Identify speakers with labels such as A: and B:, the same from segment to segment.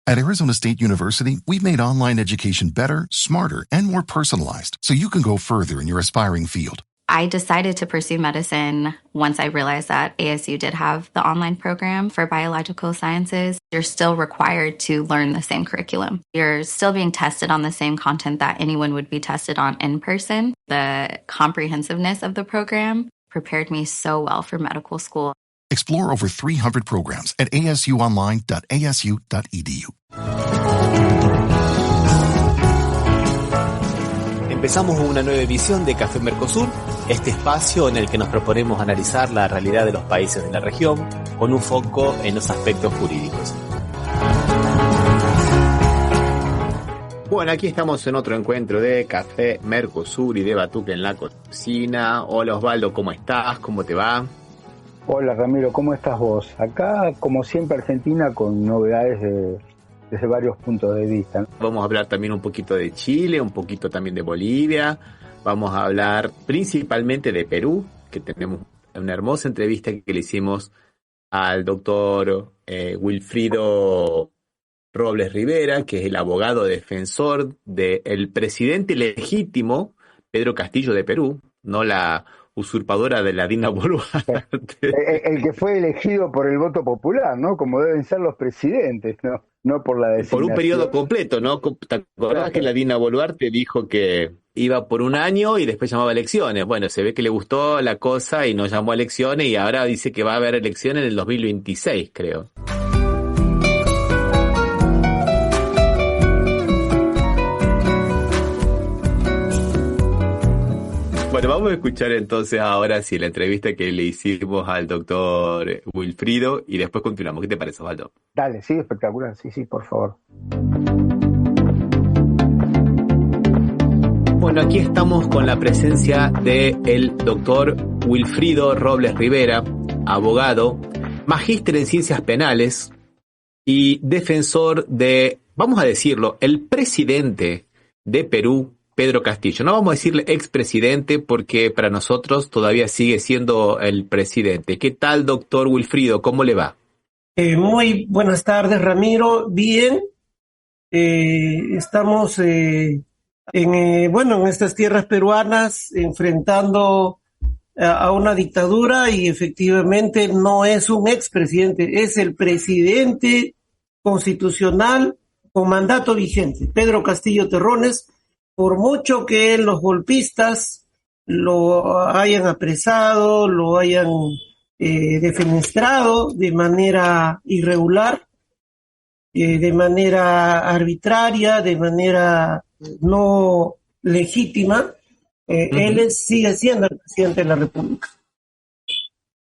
A: At Arizona State University, we've made online education better, smarter, and more personalized so you can go further in your aspiring field.
B: I decided to pursue medicine once I realized that ASU did have the online program for biological sciences. You're still required to learn the same curriculum. You're still being tested on the same content that anyone would be tested on in person. The comprehensiveness of the program prepared me so well for medical school.
A: Explore over 300 programs at asuonline.asu.edu.
C: Empezamos una nueva edición de Café Mercosur, este espacio en el que nos proponemos analizar la realidad de los países de la región con un foco en los aspectos jurídicos. Bueno, aquí estamos en otro encuentro de Café Mercosur y de Batuque en la cocina. Hola Osvaldo, ¿cómo estás? ¿Cómo te va?
D: Hola Ramiro, ¿cómo estás vos? Acá, como siempre, Argentina con novedades desde varios puntos de vista.
C: Vamos a hablar también un poquito de Chile, un poquito también de Bolivia. Vamos a hablar principalmente de Perú, que tenemos una hermosa entrevista que le hicimos al doctor Wilfrido Robles Rivera, que es el abogado defensor del presidente legítimo Pedro Castillo de Perú, no la usurpadora de la Dina Boluarte.
D: El que fue elegido por el voto popular, ¿no? Como deben ser los presidentes, ¿no? No por la designación.
C: Por un periodo completo, ¿no? ¿Te acordás que la Dina Boluarte dijo que iba por un año y después llamaba a elecciones? Bueno, se ve que le gustó la cosa y no llamó a elecciones y ahora dice que va a haber elecciones en el 2026, creo. Bueno, vamos a escuchar entonces ahora sí la entrevista que le hicimos al doctor Wilfrido y después continuamos. ¿Qué te parece, Osvaldo?
D: Dale, sí, espectacular. Sí, por favor.
C: Bueno, aquí estamos con la presencia del doctor Wilfrido Robles Rivera, abogado, magíster en ciencias penales y defensor de, vamos a decirlo, el presidente de Perú, Pedro Castillo. No vamos a decirle expresidente porque para nosotros todavía sigue siendo el presidente. ¿Qué tal, doctor Wilfrido? ¿Cómo le va?
E: Muy buenas tardes, Ramiro. Bien. Estamos en estas tierras peruanas enfrentando a una dictadura y efectivamente no es un expresidente, es el presidente constitucional con mandato vigente, Pedro Castillo Terrones. Por mucho que los golpistas lo hayan apresado, lo hayan defenestrado de manera irregular, de manera arbitraria, de manera no legítima, él sigue siendo el presidente de la República.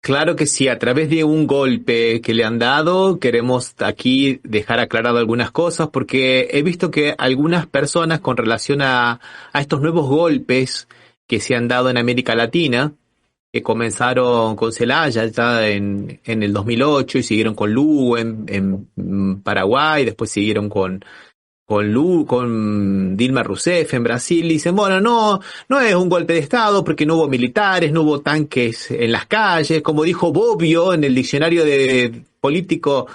C: Claro que sí, a través de un golpe que le han dado, queremos aquí dejar aclarado algunas cosas, porque he visto que algunas personas con relación a estos nuevos golpes que se han dado en América Latina, que comenzaron con Zelaya ya en el 2008 y siguieron con Lugo en Paraguay, después siguieron con Dilma Rousseff en Brasil, dicen, bueno, no es un golpe de Estado porque no hubo militares, no hubo tanques en las calles, como dijo Bobbio en el diccionario de político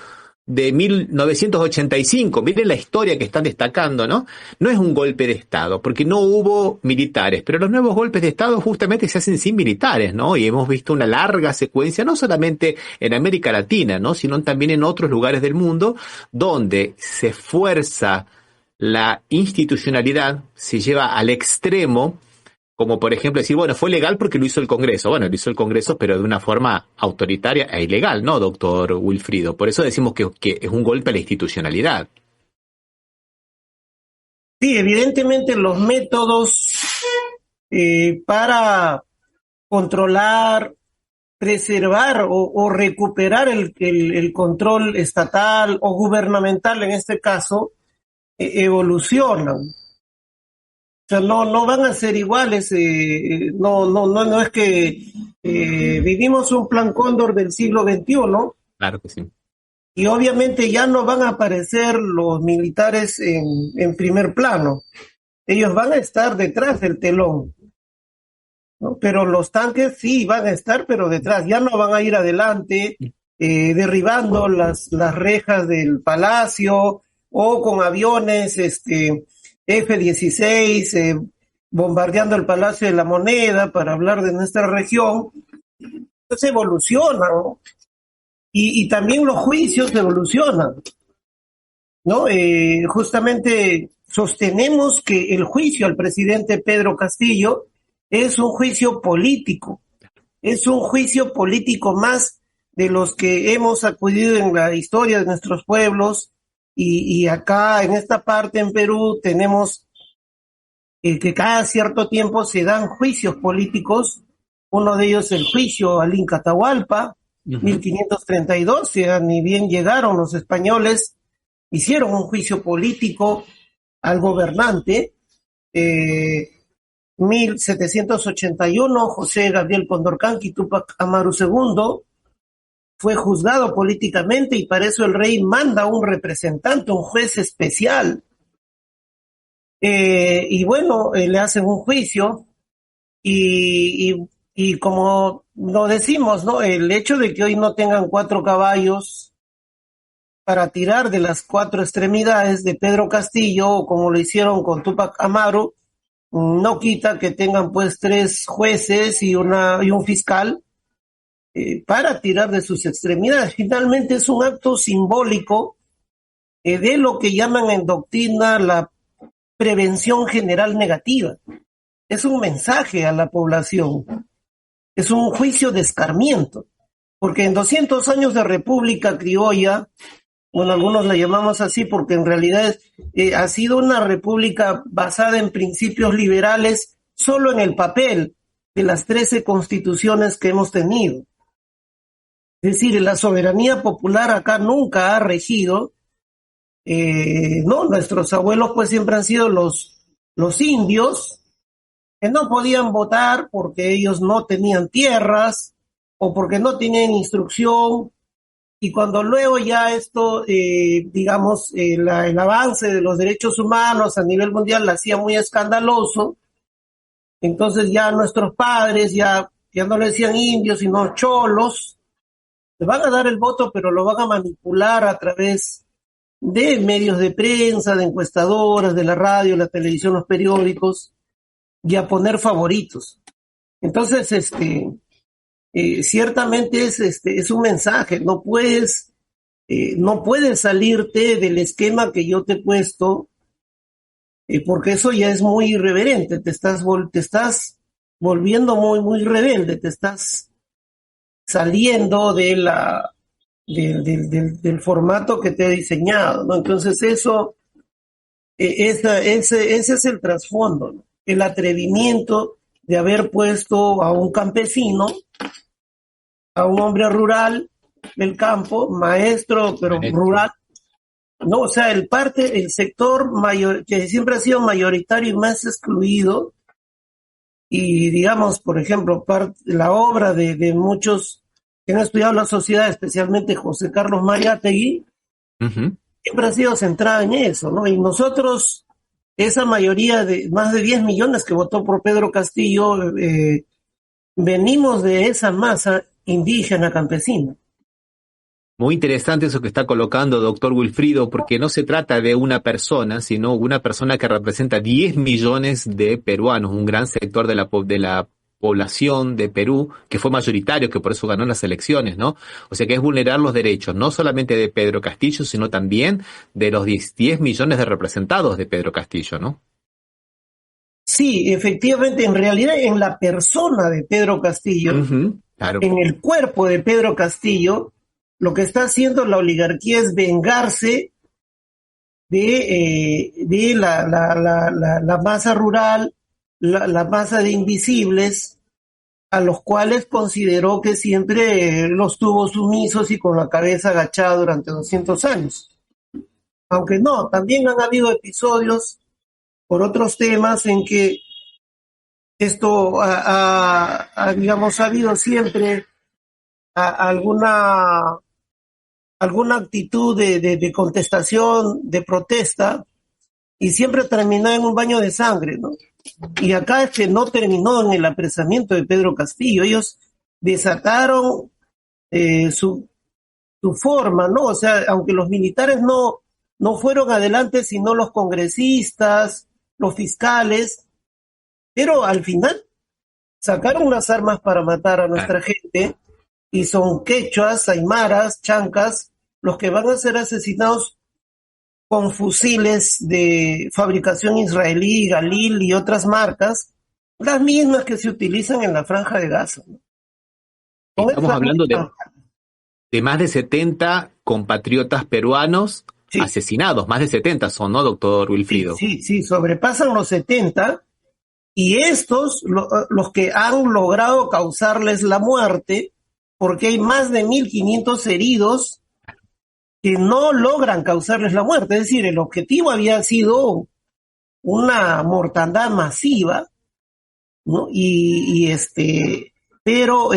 C: de 1985, miren la historia que están destacando, ¿no? No es un golpe de Estado porque no hubo militares, pero los nuevos golpes de Estado justamente se hacen sin militares, ¿no? Y hemos visto una larga secuencia, no solamente en América Latina, ¿no? Sino también en otros lugares del mundo, donde se fuerza la institucionalidad, se lleva al extremo, como por ejemplo decir, bueno, fue legal porque lo hizo el Congreso. Bueno, lo hizo el Congreso, pero de una forma autoritaria e ilegal, ¿no, doctor Wilfrido? Por eso decimos que es un golpe a la institucionalidad.
E: Sí, evidentemente los métodos para controlar, preservar o recuperar el control estatal o gubernamental, en este caso, evolucionan. O sea, no van a ser iguales. No es que vivimos un plan Cóndor del siglo XXI.
C: Claro que sí.
E: Y obviamente ya no van a aparecer los militares en primer plano. Ellos van a estar detrás del telón, ¿no? Pero los tanques sí van a estar, pero detrás. Ya no van a ir adelante derribando las rejas del palacio o con aviones F-16 bombardeando el Palacio de la Moneda, para hablar de nuestra región. Entonces evolucionan, ¿no? Y también los juicios evolucionan, ¿no? Justamente sostenemos que el juicio al presidente Pedro Castillo es un juicio político, es un juicio político más de los que hemos acudido en la historia de nuestros pueblos, y acá en esta parte en Perú tenemos que cada cierto tiempo se dan juicios políticos. Uno de ellos el juicio al Inca Atahualpa, 1532, o sea, ni bien llegaron los españoles, hicieron un juicio político al gobernante. 1781, José Gabriel Condorcanqui Túpac Amaru II fue juzgado políticamente, y para eso el rey manda un representante, un juez especial. Y bueno, le hacen un juicio, y como lo decimos, ¿no? El hecho de que hoy no tengan 4 caballos para tirar de las 4 extremidades de Pedro Castillo, o como lo hicieron con Túpac Amaru, no quita que tengan pues 3 jueces y un fiscal para tirar de sus extremidades. Finalmente es un acto simbólico de lo que llaman en doctrina la prevención general negativa. Es un mensaje a la población, es un juicio de escarmiento, porque en 200 años de República Criolla, bueno, algunos la llamamos así porque en realidad ha sido una república basada en principios liberales solo en el papel de las 13 constituciones que hemos tenido. Es decir, la soberanía popular acá nunca ha regido. No, nuestros abuelos pues siempre han sido los indios, que no podían votar porque ellos no tenían tierras o porque no tenían instrucción. Y cuando luego ya esto, digamos, el avance de los derechos humanos a nivel mundial la hacía muy escandaloso, entonces ya nuestros padres ya no le decían indios, sino cholos. Le van a dar el voto, pero lo van a manipular a través de medios de prensa, de encuestadoras, de la radio, la televisión, los periódicos, y a poner favoritos. Entonces, ciertamente es un mensaje. No puedes salirte del esquema que yo te he puesto, porque eso ya es muy irreverente. Te estás volviendo muy, muy rebelde, te estás saliendo del formato que te he diseñado, ¿no? Entonces ese es el trasfondo, ¿no? El atrevimiento de haber puesto a un campesino, a un hombre rural del campo, maestro, pero rural, ¿no? O sea, el sector mayor, que siempre ha sido mayoritario y más excluido, y digamos, por ejemplo, la obra de muchos que han estudiado la sociedad, especialmente José Carlos Mariátegui, siempre ha sido centrada en eso, ¿no? Y nosotros, esa mayoría de más de 10 millones que votó por Pedro Castillo, venimos de esa masa indígena campesina.
C: Muy interesante eso que está colocando, doctor Wilfrido, porque no se trata de una persona, sino una persona que representa 10 millones de peruanos, un gran sector de la población de Perú, que fue mayoritario, que por eso ganó las elecciones, ¿no? O sea que es vulnerar los derechos, no solamente de Pedro Castillo, sino también de los 10 millones de representados de Pedro Castillo, ¿no?
E: Sí, efectivamente, en realidad en la persona de Pedro Castillo,
C: claro,
E: en el cuerpo de Pedro Castillo, lo que está haciendo la oligarquía es vengarse de la masa rural, la masa de invisibles, a los cuales consideró que siempre los tuvo sumisos y con la cabeza agachada durante 200 años. Aunque no, también han habido episodios por otros temas en que esto digamos, ha habido siempre alguna actitud de contestación, de protesta, y siempre terminó en un baño de sangre, ¿no? Y acá no terminó en el apresamiento de Pedro Castillo. Ellos desataron su forma, ¿no? O sea, aunque los militares no no fueron adelante sino los congresistas, los fiscales, pero al final sacaron las armas para matar a nuestra gente y son quechuas, aymaras, chancas, los que van a ser asesinados con fusiles de fabricación israelí, Galil y otras marcas, las mismas que se utilizan en la Franja de Gaza, ¿no?
C: Estamos hablando de más de 70 compatriotas peruanos asesinados, más de 70 son, ¿no, doctor Wilfrido?
E: Sí, sobrepasan los 70, y estos, los que han logrado causarles la muerte, porque hay más de 1.500 heridos que no logran causarles la muerte. Es decir, el objetivo había sido una mortandad masiva, ¿no? Pero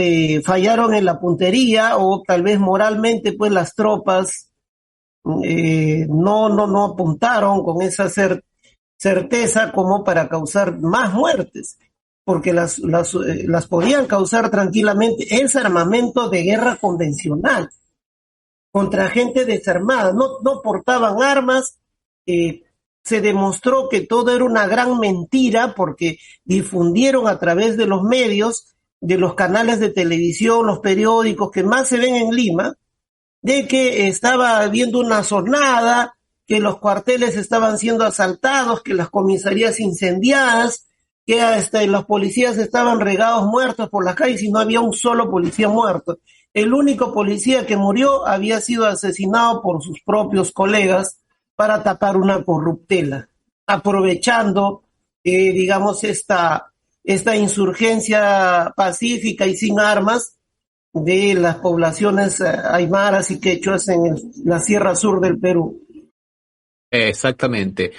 E: fallaron en la puntería, o tal vez moralmente, pues las tropas no apuntaron con esa certeza como para causar más muertes, porque las podían causar tranquilamente. Es armamento de guerra convencional contra gente desarmada, no portaban armas. Se demostró que todo era una gran mentira porque difundieron a través de los medios, de los canales de televisión, los periódicos que más se ven en Lima, de que estaba habiendo una jornada, que los cuarteles estaban siendo asaltados, que las comisarías incendiadas, que los policías estaban regados muertos por las calles y no había un solo policía muerto. El único policía que murió había sido asesinado por sus propios colegas para tapar una corruptela, aprovechando, digamos, esta insurgencia pacífica y sin armas de las poblaciones aymaras y quechuas en la Sierra Sur del Perú.
C: Exactamente.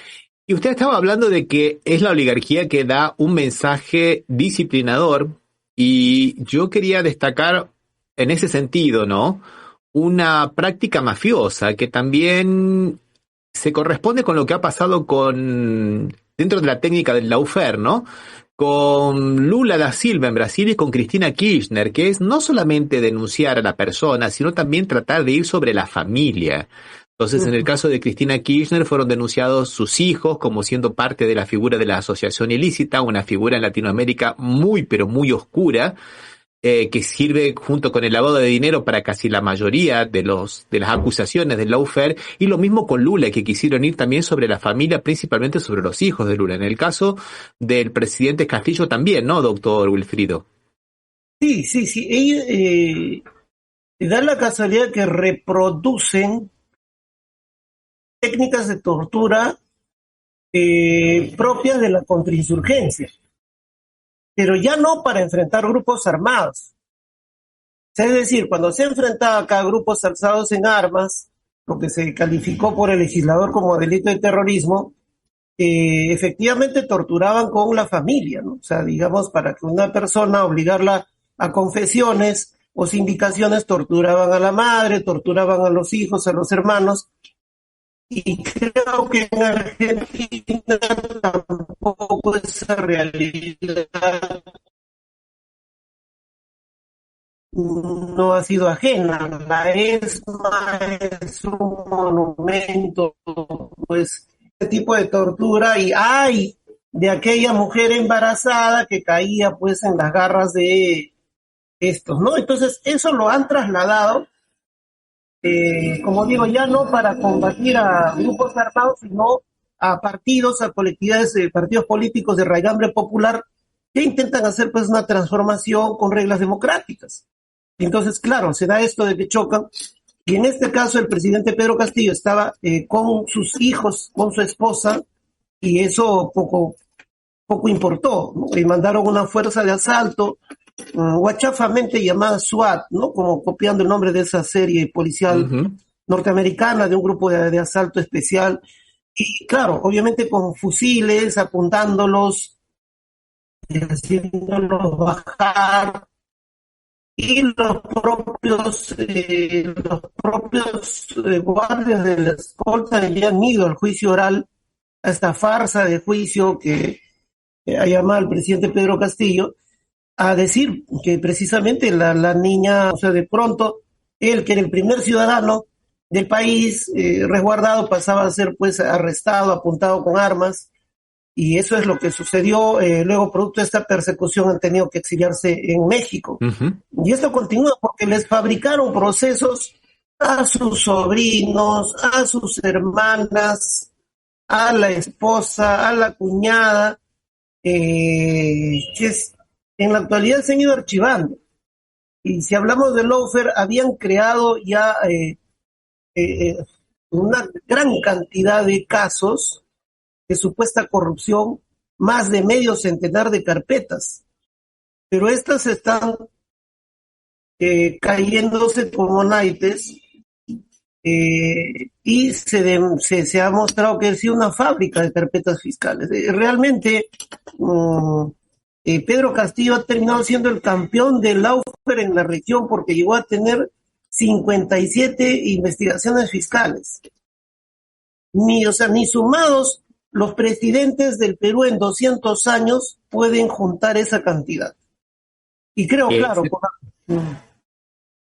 C: Y usted estaba hablando de que es la oligarquía que da un mensaje disciplinador, y yo quería destacar en ese sentido, ¿no?, una práctica mafiosa que también se corresponde con lo que ha pasado dentro de la técnica del lawfare, ¿no?, con Lula da Silva en Brasil y con Cristina Kirchner, que es no solamente denunciar a la persona, sino también tratar de ir sobre la familia. Entonces, en el caso de Cristina Kirchner, fueron denunciados sus hijos como siendo parte de la figura de la asociación ilícita, una figura en Latinoamérica muy, pero muy oscura, que sirve junto con el lavado de dinero para casi la mayoría de las acusaciones del lawfare, y lo mismo con Lula, que quisieron ir también sobre la familia, principalmente sobre los hijos de Lula. En el caso del presidente Castillo también, ¿no, doctor Wilfrido?
E: Sí. Ellos da la casualidad que reproducen técnicas de tortura propias de la contrainsurgencia, pero ya no para enfrentar grupos armados. Es decir, cuando se enfrentaba acá a grupos alzados en armas, lo que se calificó por el legislador como delito de terrorismo, efectivamente torturaban con la familia, ¿no? O sea, digamos, para que una persona, obligarla a confesiones o sindicaciones, torturaban a la madre, torturaban a los hijos, a los hermanos. Y creo que en Argentina tampoco esa realidad no ha sido ajena. La ESMA es un monumento, pues, este tipo de tortura, y hay de aquella mujer embarazada que caía, pues, en las garras de estos, ¿no? Entonces, eso lo han trasladado, como digo, ya no para combatir a grupos armados, sino a partidos, a colectividades, partidos políticos de raigambre popular que intentan hacer, pues, una transformación con reglas democráticas. Entonces, claro, se da esto de que chocan, y en este caso el presidente Pedro Castillo estaba con sus hijos, con su esposa, y eso poco importó, ¿no? Y mandaron una fuerza de asalto, guachafamente llamada SWAT, ¿no?, como copiando el nombre de esa serie policial norteamericana, de un grupo de asalto especial, y claro, obviamente con fusiles, apuntándolos, haciéndolos bajar, y los propios guardias de la escolta ya han ido al juicio oral, a esta farsa de juicio que ha llamado al presidente Pedro Castillo, a decir que precisamente la niña, o sea, de pronto, él, que era el primer ciudadano del país, resguardado, pasaba a ser pues arrestado, apuntado con armas, y eso es lo que sucedió. Luego, producto de esta persecución, han tenido que exiliarse en México.
C: Uh-huh.
E: Y esto continúa porque les fabricaron procesos a sus sobrinos, a sus hermanas, a la esposa, a la cuñada, que en la actualidad se han ido archivando. Y si hablamos de lawfare, habían creado ya una gran cantidad de casos de supuesta corrupción, más de medio centenar de carpetas, pero estas están cayéndose como naipes, y se ha mostrado que es una fábrica de carpetas fiscales. Realmente Pedro Castillo ha terminado siendo el campeón del lawfare en la región, porque llegó a tener 57 investigaciones fiscales. Ni sumados los presidentes del Perú en 200 años pueden juntar esa cantidad. Y creo, claro,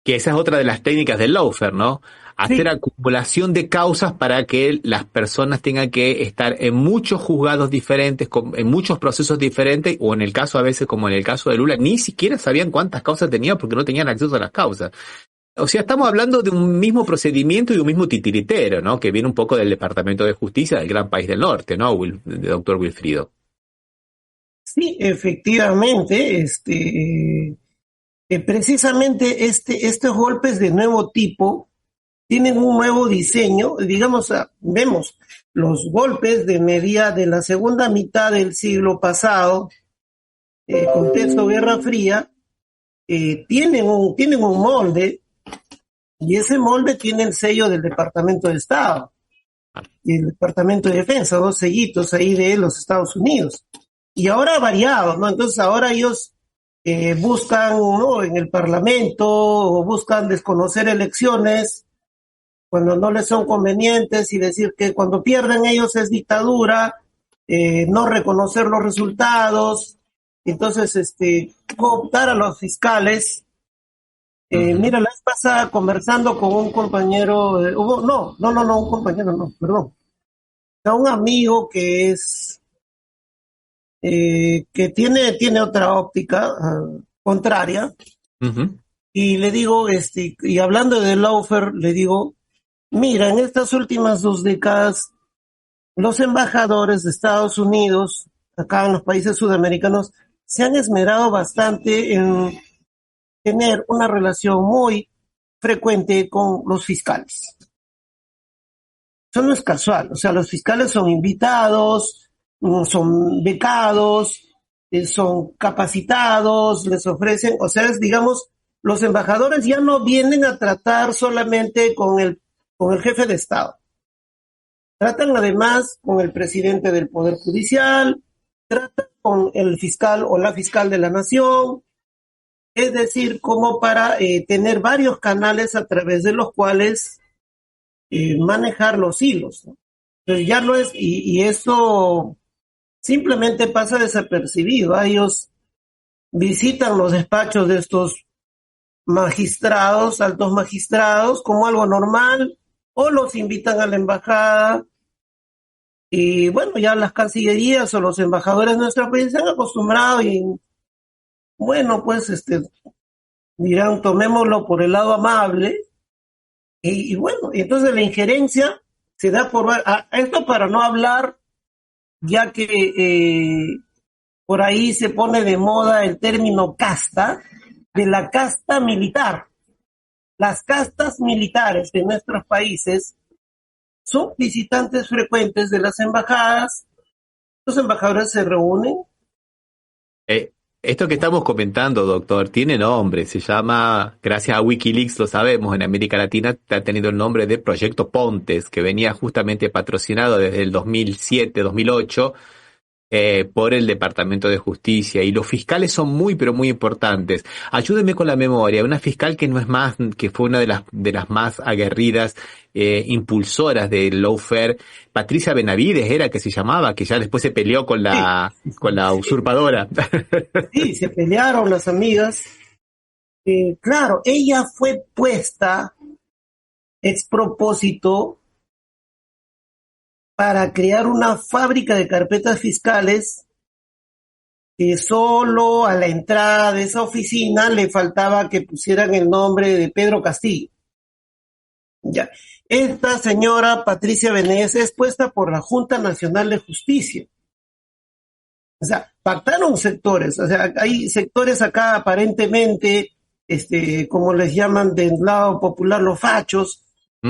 C: que esa es otra de las técnicas del lawfare, ¿no? Hacer acumulación de causas para que las personas tengan que estar en muchos juzgados diferentes, en muchos procesos diferentes, o en el caso a veces, como en el caso de Lula, ni siquiera sabían cuántas causas tenía porque no tenían acceso a las causas. O sea, estamos hablando de un mismo procedimiento y un mismo titiritero, ¿no? Que viene un poco del Departamento de Justicia del gran país del norte, ¿no? Doctor Wilfrido.
E: Sí, efectivamente, precisamente estos golpes de nuevo tipo tienen un nuevo diseño. Digamos, vemos los golpes de la segunda mitad del siglo pasado, contexto Guerra Fría, tienen un molde, y ese molde tiene el sello del Departamento de Estado y el Departamento de Defensa, dos sellitos ahí de los Estados Unidos. Y ahora ha variado, ¿no? Entonces ahora ellos buscan, ¿no?, en el Parlamento, o buscan desconocer elecciones cuando no les son convenientes, y decir que cuando pierden ellos es dictadura, no reconocer los resultados. Entonces, cooptar a los fiscales. Mira, la vez pasada conversando con un compañero, un compañero, perdón, un amigo que es, que tiene otra óptica contraria, y le digo, y hablando de lawfare, le digo, mira, en estas últimas 2 décadas, los embajadores de Estados Unidos, acá en los países sudamericanos, se han esmerado bastante en tener una relación muy frecuente con los fiscales. Eso no es casual, o sea, los fiscales son invitados, son becados, son capacitados, les ofrecen, o sea, digamos, los embajadores ya no vienen a tratar solamente con el jefe de Estado. Tratan además con el presidente del Poder Judicial, tratan con el fiscal o la fiscal de la nación. Es decir, como para tener varios canales a través de los cuales manejar los hilos, ¿no? Entonces ya no es, y eso simplemente pasa desapercibido. Ellos visitan los despachos de estos magistrados, altos magistrados, como algo normal, o los invitan a la embajada. Y bueno, ya las cancillerías o los embajadores de nuestro país se han acostumbrado, y bueno, pues dirán, tomémoslo por el lado amable, y bueno, entonces la injerencia se da por esto, para no hablar, ya que por ahí se pone de moda el término casta, de la casta militar. Las castas militares de nuestros países son visitantes frecuentes de las embajadas. Los embajadores se reúnen.
C: Esto que estamos comentando, doctor, tiene nombre. Se llama, gracias a Wikileaks lo sabemos, en América Latina ha tenido el nombre de Proyecto Pontes, que venía justamente patrocinado desde el 2007-2008 por el Departamento de Justicia, y los fiscales son muy, pero muy importantes. Ayúdeme con la memoria. Una fiscal que no es más, que fue una de las más aguerridas impulsoras del lawfare, Patricia Benavides era que se llamaba, que ya después se peleó con la usurpadora.
E: Sí, se pelearon las amigas. Claro, ella fue puesta ex propósito para crear una fábrica de carpetas fiscales que solo a la entrada de esa oficina le faltaba que pusieran el nombre de Pedro Castillo. Ya. Esta señora Patricia Benes es puesta por la Junta Nacional de Justicia. O sea, pactaron sectores. O sea, hay sectores acá aparentemente, como les llaman del lado popular, los fachos,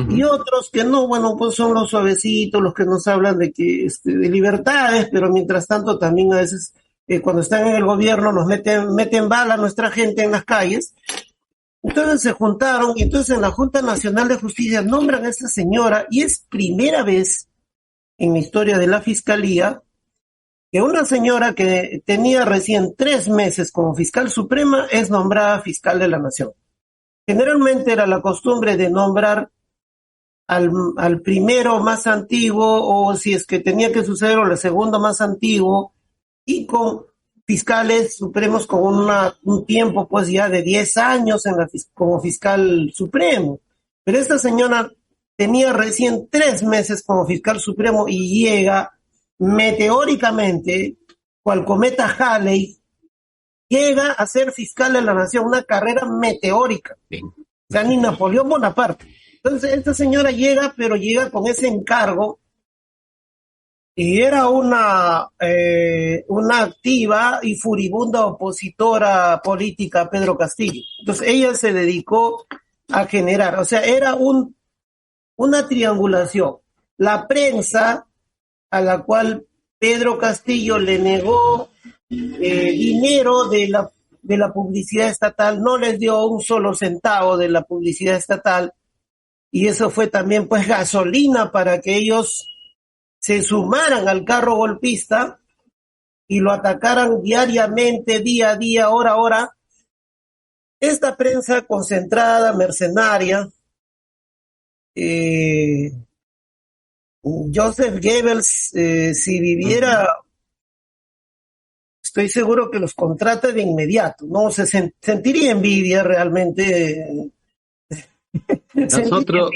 E: y otros que no, bueno, pues son los suavecitos, los que nos hablan de que de libertades, pero mientras tanto también a veces cuando están en el gobierno nos meten bala a nuestra gente en las calles. Entonces se juntaron y entonces en la Junta Nacional de Justicia nombran a esta señora y es primera vez en la historia de la Fiscalía que una señora que tenía recién 3 meses como fiscal suprema es nombrada fiscal de la Nación. Generalmente era la costumbre de nombrar al primero más antiguo, o si es que tenía que suceder, o el segundo más antiguo, y con fiscales supremos con un tiempo pues ya de 10 años como fiscal supremo. Pero esta señora tenía recién 3 meses como fiscal supremo y llega meteóricamente, cual cometa Halley, llega a ser fiscal de la Nación, una carrera meteórica. Sí. O sea, ni Napoleón Bonaparte. Entonces, esta señora llega, pero llega con ese encargo, y era una activa y furibunda opositora política a Pedro Castillo. Entonces, ella se dedicó a generar, o sea, era una triangulación. La prensa, a la cual Pedro Castillo le negó dinero de la publicidad estatal, no les dio un solo centavo de la publicidad estatal, y eso fue también pues gasolina para que ellos se sumaran al carro golpista y lo atacaran diariamente, día a día, hora a hora. Esta prensa concentrada, mercenaria, Joseph Goebbels, si viviera, estoy seguro que los contrata de inmediato, ¿no? Se sentiría envidia realmente.
C: Nosotros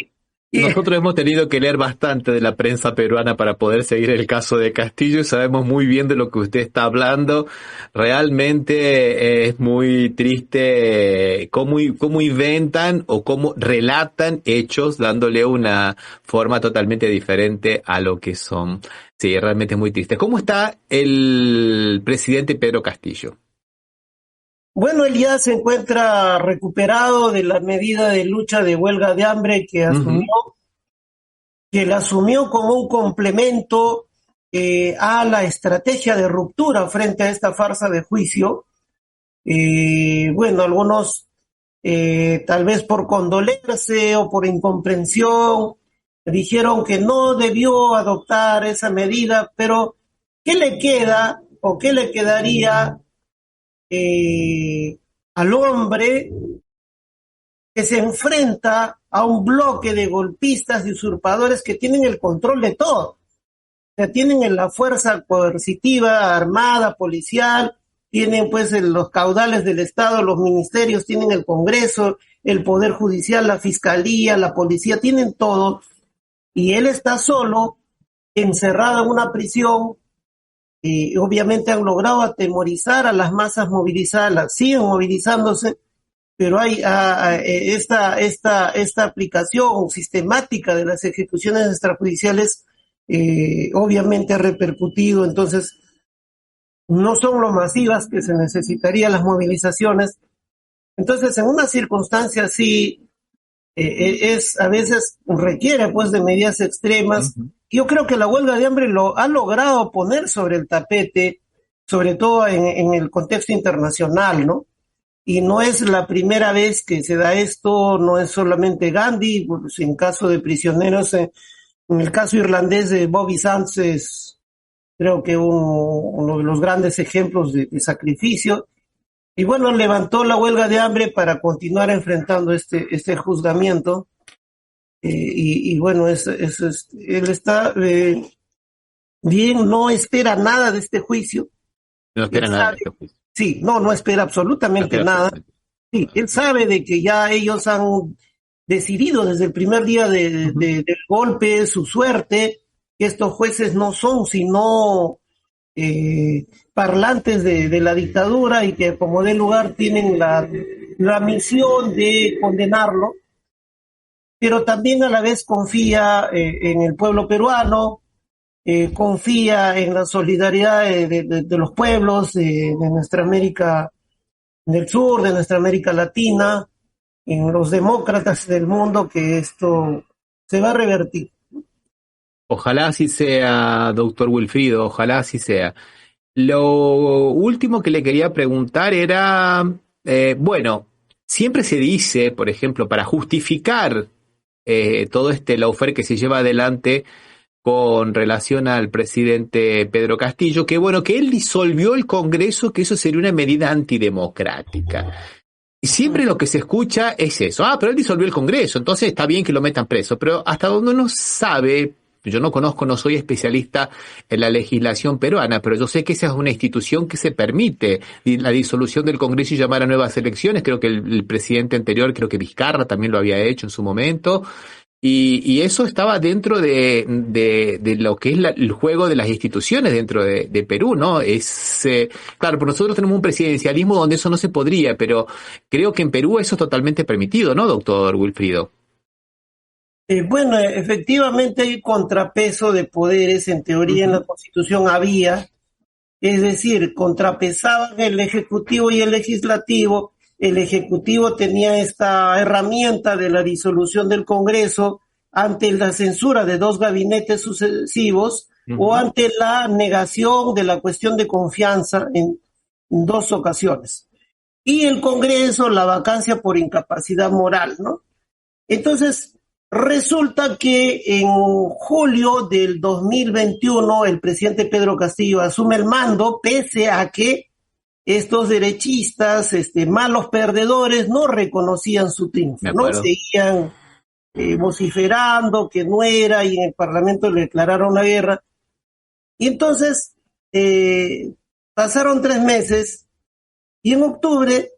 C: hemos tenido que leer bastante de la prensa peruana para poder seguir el caso de Castillo y sabemos muy bien de lo que usted está hablando. Realmente es muy triste cómo inventan o cómo relatan hechos dándole una forma totalmente diferente a lo que son. Sí, realmente es muy triste. ¿Cómo está el presidente Pedro Castillo?
E: Bueno, él ya se encuentra recuperado de la medida de lucha de huelga de hambre que la asumió como un complemento a la estrategia de ruptura frente a esta farsa de juicio. Bueno, algunos tal vez por condolerse o por incomprensión dijeron que no debió adoptar esa medida, pero ¿qué le queda o qué le quedaría al hombre que se enfrenta a un bloque de golpistas y usurpadores que tienen el control de todo? O sea, tienen la fuerza coercitiva, armada, policial, tienen pues los caudales del Estado, los ministerios, tienen el Congreso, el Poder Judicial, la Fiscalía, la Policía, tienen todo, y él está solo, encerrado en una prisión. Obviamente han logrado atemorizar a las masas movilizadas, siguen movilizándose, pero hay esta aplicación sistemática de las ejecuciones extrajudiciales obviamente ha repercutido. Entonces no son lo masivas que se necesitarían las movilizaciones. Entonces en una circunstancia así a veces requiere pues de medidas extremas. Yo creo que la huelga de hambre lo ha logrado poner sobre el tapete, sobre todo en el contexto internacional, ¿no? Y no es la primera vez que se da esto, no es solamente Gandhi, pues en caso de prisioneros, en el caso irlandés de Bobby Sands es creo que uno de los grandes ejemplos de sacrificio. Y bueno, levantó la huelga de hambre para continuar enfrentando este juzgamiento. Y bueno, él está bien, no espera nada de este juicio.
C: No espera nada de este juicio.
E: Sí, no espera absolutamente nada. Sí, él sabe de que ya ellos han decidido desde el primer día del golpe, su suerte, que estos jueces no son sino parlantes de la dictadura y que como de lugar tienen la misión de condenarlo, pero también a la vez confía en el pueblo peruano, confía en la solidaridad de los pueblos de nuestra América del Sur, de nuestra América Latina, en los demócratas del mundo, que esto se va a revertir.
C: Ojalá así sea, doctor Wilfrido, ojalá así sea. Lo último que le quería preguntar era, bueno, siempre se dice, por ejemplo, para justificar todo este lawfare que se lleva adelante con relación al presidente Pedro Castillo, que bueno, que él disolvió el Congreso, que eso sería una medida antidemocrática. Y siempre lo que se escucha es eso. Pero él disolvió el Congreso, entonces está bien que lo metan preso. Pero hasta donde uno sabe, yo no conozco, no soy especialista en la legislación peruana, pero yo sé que esa es una institución que se permite la disolución del Congreso y llamar a nuevas elecciones. Creo que el presidente anterior, creo que Vizcarra también lo había hecho en su momento. Y eso estaba dentro de lo que es el juego de las instituciones dentro de Perú, ¿no? Claro, pero nosotros tenemos un presidencialismo donde eso no se podría, pero creo que en Perú eso es totalmente permitido, ¿no, doctor Wilfrido?
E: Bueno, efectivamente hay contrapeso de poderes, en teoría en la Constitución había, es decir, contrapesaban el Ejecutivo y el Legislativo. El Ejecutivo tenía esta herramienta de la disolución del Congreso ante la censura de 2 gabinetes sucesivos o ante la negación de la cuestión de confianza en 2 ocasiones. Y el Congreso, la vacancia por incapacidad moral, ¿no? Entonces, resulta que en julio del 2021 el presidente Pedro Castillo asume el mando, pese a que estos derechistas, malos perdedores, no reconocían su triunfo, ¿no? Seguían vociferando que no era, y en el Parlamento le declararon la guerra. Y entonces pasaron 3 meses y en octubre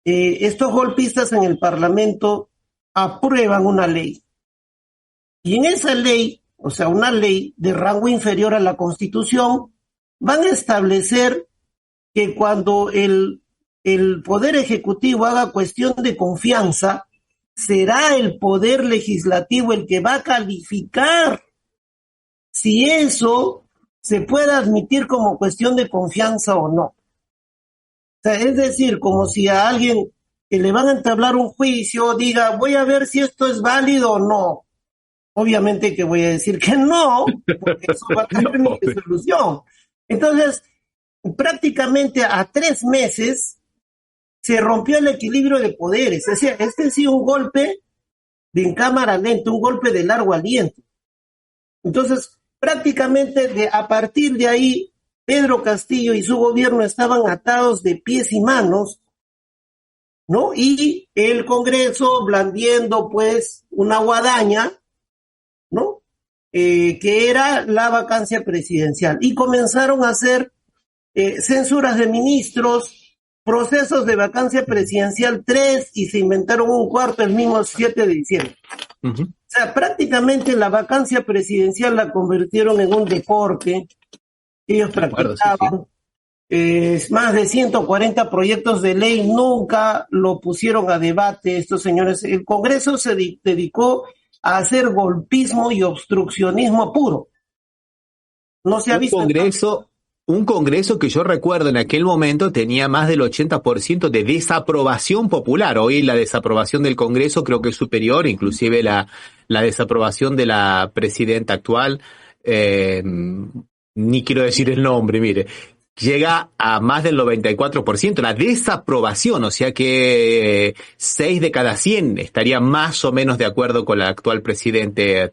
E: estos golpistas en el Parlamento aprueban una ley. Y en esa ley, o sea, una ley de rango inferior a la Constitución, van a establecer que cuando el Poder Ejecutivo haga cuestión de confianza, será el Poder Legislativo el que va a calificar si eso se puede admitir como cuestión de confianza o no. O sea, es decir, como si a alguien que le van a entablar un juicio diga, voy a ver si esto es válido o no. Obviamente que voy a decir que no, porque eso va a tener mi resolución. Entonces, prácticamente a 3 meses se rompió el equilibrio de poderes. O sea, este ha sido un golpe en cámara lenta, un golpe de largo aliento. Entonces, prácticamente a partir de ahí, Pedro Castillo y su gobierno estaban atados de pies y manos, ¿no? Y el Congreso blandiendo, pues, una guadaña, ¿no? Que era la vacancia presidencial. Y comenzaron a hacer censuras de ministros, procesos de vacancia presidencial 3, y se inventaron un cuarto el mismo 7 de diciembre. O sea, prácticamente la vacancia presidencial la convirtieron en un deporte. Ellos practicaban más de 140 proyectos de ley, nunca lo pusieron a debate estos señores. El Congreso se dedicó a hacer golpismo y obstruccionismo puro. No se ha visto
C: un Congreso que yo recuerdo en aquel momento tenía más del 80% de desaprobación popular. Hoy la desaprobación del Congreso creo que es superior, inclusive la desaprobación de la presidenta actual, ni quiero decir el nombre, mire, llega a más del 94%, la desaprobación, o sea que 6 de cada 100 estaría más o menos de acuerdo con la actual presidenta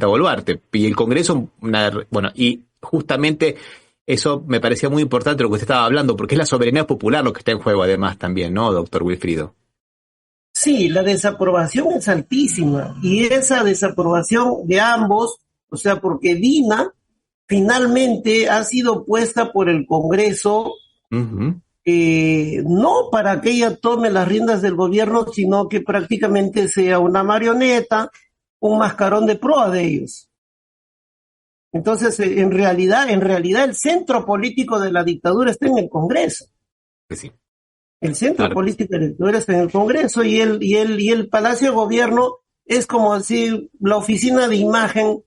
C: Boluarte. Y el Congreso, y justamente eso me parecía muy importante lo que usted estaba hablando, porque es la soberanía popular lo que está en juego además también, ¿no, doctor Wilfrido?
E: Sí, la desaprobación es altísima, y esa desaprobación de ambos, o sea, porque Dina finalmente ha sido puesta por el Congreso no para que ella tome las riendas del gobierno, sino que prácticamente sea una marioneta, un mascarón de proa de ellos. Entonces, en realidad el centro político de la dictadura está en el Congreso.
C: Pues sí.
E: El centro político de la dictadura está en el Congreso y el Palacio de Gobierno es como decir la oficina de imagen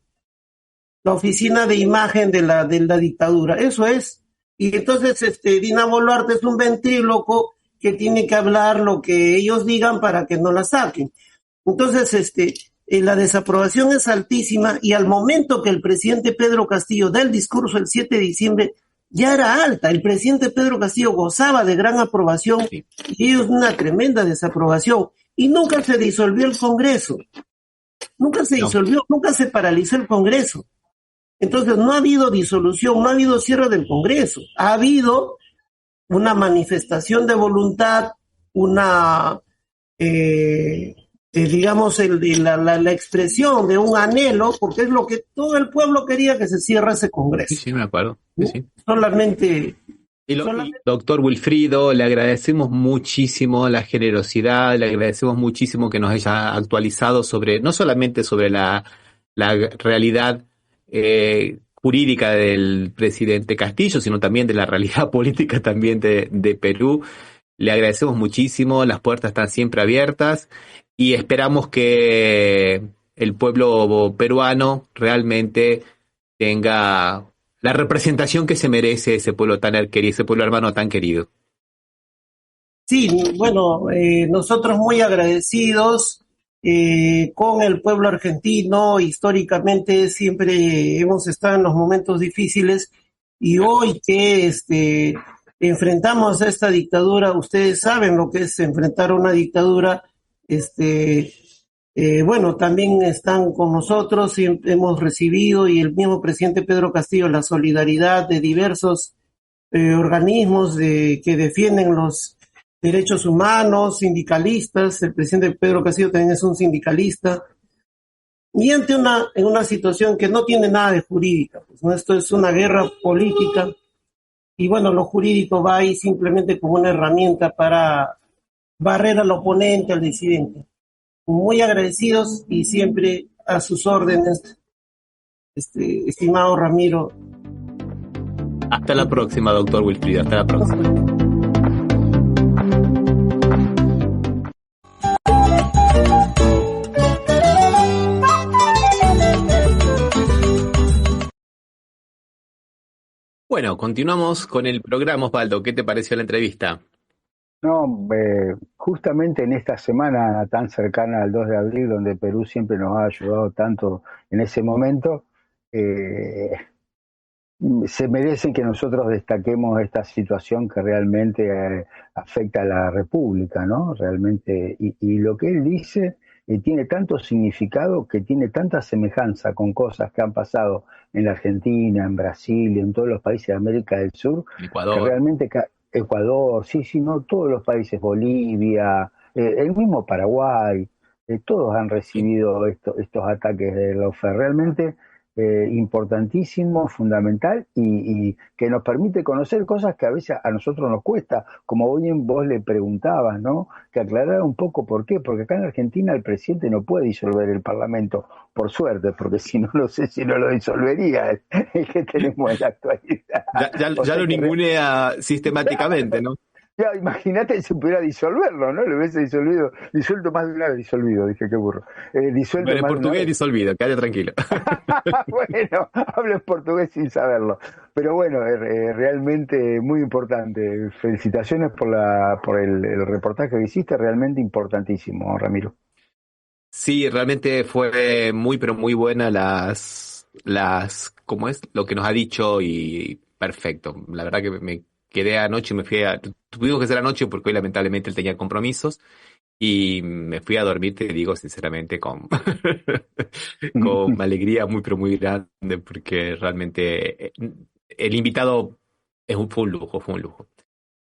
E: de la dictadura. Eso es. Y entonces Dina Boluarte es un ventríloco que tiene que hablar lo que ellos digan para que no la saquen. Entonces, la desaprobación es altísima y al momento que el presidente Pedro Castillo da el discurso el 7 de diciembre, ya era alta. El presidente Pedro Castillo gozaba de gran aprobación y ellos una tremenda desaprobación. Y nunca se disolvió el Congreso. Nunca se disolvió, nunca se paralizó el Congreso. Entonces no ha habido disolución, no ha habido cierre del Congreso. Ha habido una manifestación de voluntad, una... digamos, la expresión de un anhelo, porque es lo que todo el pueblo quería, que se cierre ese Congreso.
C: Sí, me acuerdo. Sí.
E: Solamente...
C: Y doctor Wilfrido, le agradecemos muchísimo la generosidad, le agradecemos muchísimo que nos haya actualizado no solamente sobre la realidad jurídica del presidente Castillo, sino también de la realidad política también de Perú. Le agradecemos muchísimo, las puertas están siempre abiertas y esperamos que el pueblo peruano realmente tenga la representación que se merece ese pueblo tan querido, ese pueblo hermano tan querido.
E: Sí, bueno, nosotros muy agradecidos con el pueblo argentino. Históricamente siempre hemos estado en los momentos difíciles y hoy que enfrentamos a esta dictadura, ustedes saben lo que es enfrentar a una dictadura, bueno, también están con nosotros, hemos recibido, y el mismo presidente Pedro Castillo, la solidaridad de diversos organismos que defienden los derechos humanos, sindicalistas. El presidente Pedro Castillo también es un sindicalista, y ante una situación que no tiene nada de jurídica, pues, ¿no? Esto es una guerra política, y bueno, lo jurídico va ahí simplemente como una herramienta para barrer al oponente, al disidente. Muy agradecidos y siempre a sus órdenes, estimado Ramiro.
C: Hasta la próxima, doctor Wilfrido. Hasta la próxima. Bueno, continuamos con el programa, Osvaldo. ¿Qué te pareció la entrevista?
D: No, justamente en esta semana tan cercana al 2 de abril, donde Perú siempre nos ha ayudado tanto en ese momento, se merece que nosotros destaquemos esta situación que realmente afecta a la República, ¿no? Realmente, y lo que él dice tiene tanto significado, que tiene tanta semejanza con cosas que han pasado en la Argentina, en Brasil y en todos los países de América del Sur,
C: Ecuador.
D: Que realmente... Ecuador, sí, no, todos los países, Bolivia, el mismo Paraguay, todos han recibido estos ataques de lawfare. Realmente importantísimo, fundamental y que nos permite conocer cosas que a veces a nosotros nos cuesta, como bien vos le preguntabas, ¿no? Que aclarara un poco por qué, porque acá en Argentina el presidente no puede disolver el Parlamento, por suerte, porque si no, no sé si no lo disolvería el que tenemos en la actualidad.
C: Ya lo ningunea sistemáticamente, ¿no?
D: Ya, imagínate si pudiera disolverlo, ¿no? Lo hubiese disuelto más de una vez, dije, qué burro.
C: Bueno, en portugués disolvido, quédate tranquilo.
D: Bueno, hablo en portugués sin saberlo. Pero bueno, realmente muy importante. Felicitaciones por el reportaje que hiciste, realmente importantísimo, Ramiro.
C: Sí, realmente fue muy, pero muy buena ¿cómo es? Lo que nos ha dicho y perfecto. La verdad que me quedé anoche, tuvimos que hacer anoche porque hoy lamentablemente él tenía compromisos y me fui a dormir, te digo sinceramente, con alegría muy, pero muy grande, porque realmente el invitado fue un lujo.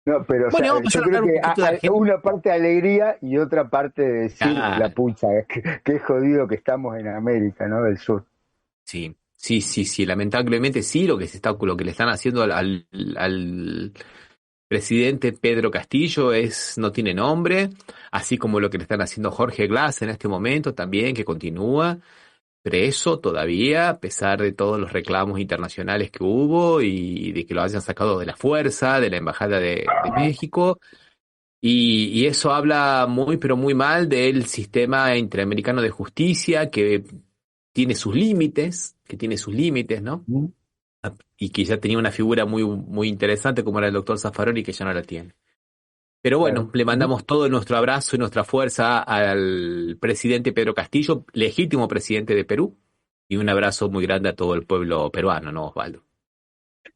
D: No, pero
C: bueno,
D: o sea, yo creo que hay una parte de alegría y otra parte de decir la pucha, que es jodido que estamos en América, ¿no? Del Sur.
C: Sí, lamentablemente sí, lo que le están haciendo al presidente Pedro Castillo no tiene nombre, así como lo que le están haciendo Jorge Glass en este momento también, que continúa preso todavía, a pesar de todos los reclamos internacionales que hubo y de que lo hayan sacado de la fuerza, de la Embajada de México. Y eso habla muy, pero muy mal del sistema interamericano de justicia, que tiene sus límites, ¿no? Y que ya tenía una figura muy, muy interesante como era el doctor Zaffaroni, que ya no la tiene. Pero bueno, le mandamos todo nuestro abrazo y nuestra fuerza al presidente Pedro Castillo, legítimo presidente de Perú, y un abrazo muy grande a todo el pueblo peruano, ¿no, Osvaldo?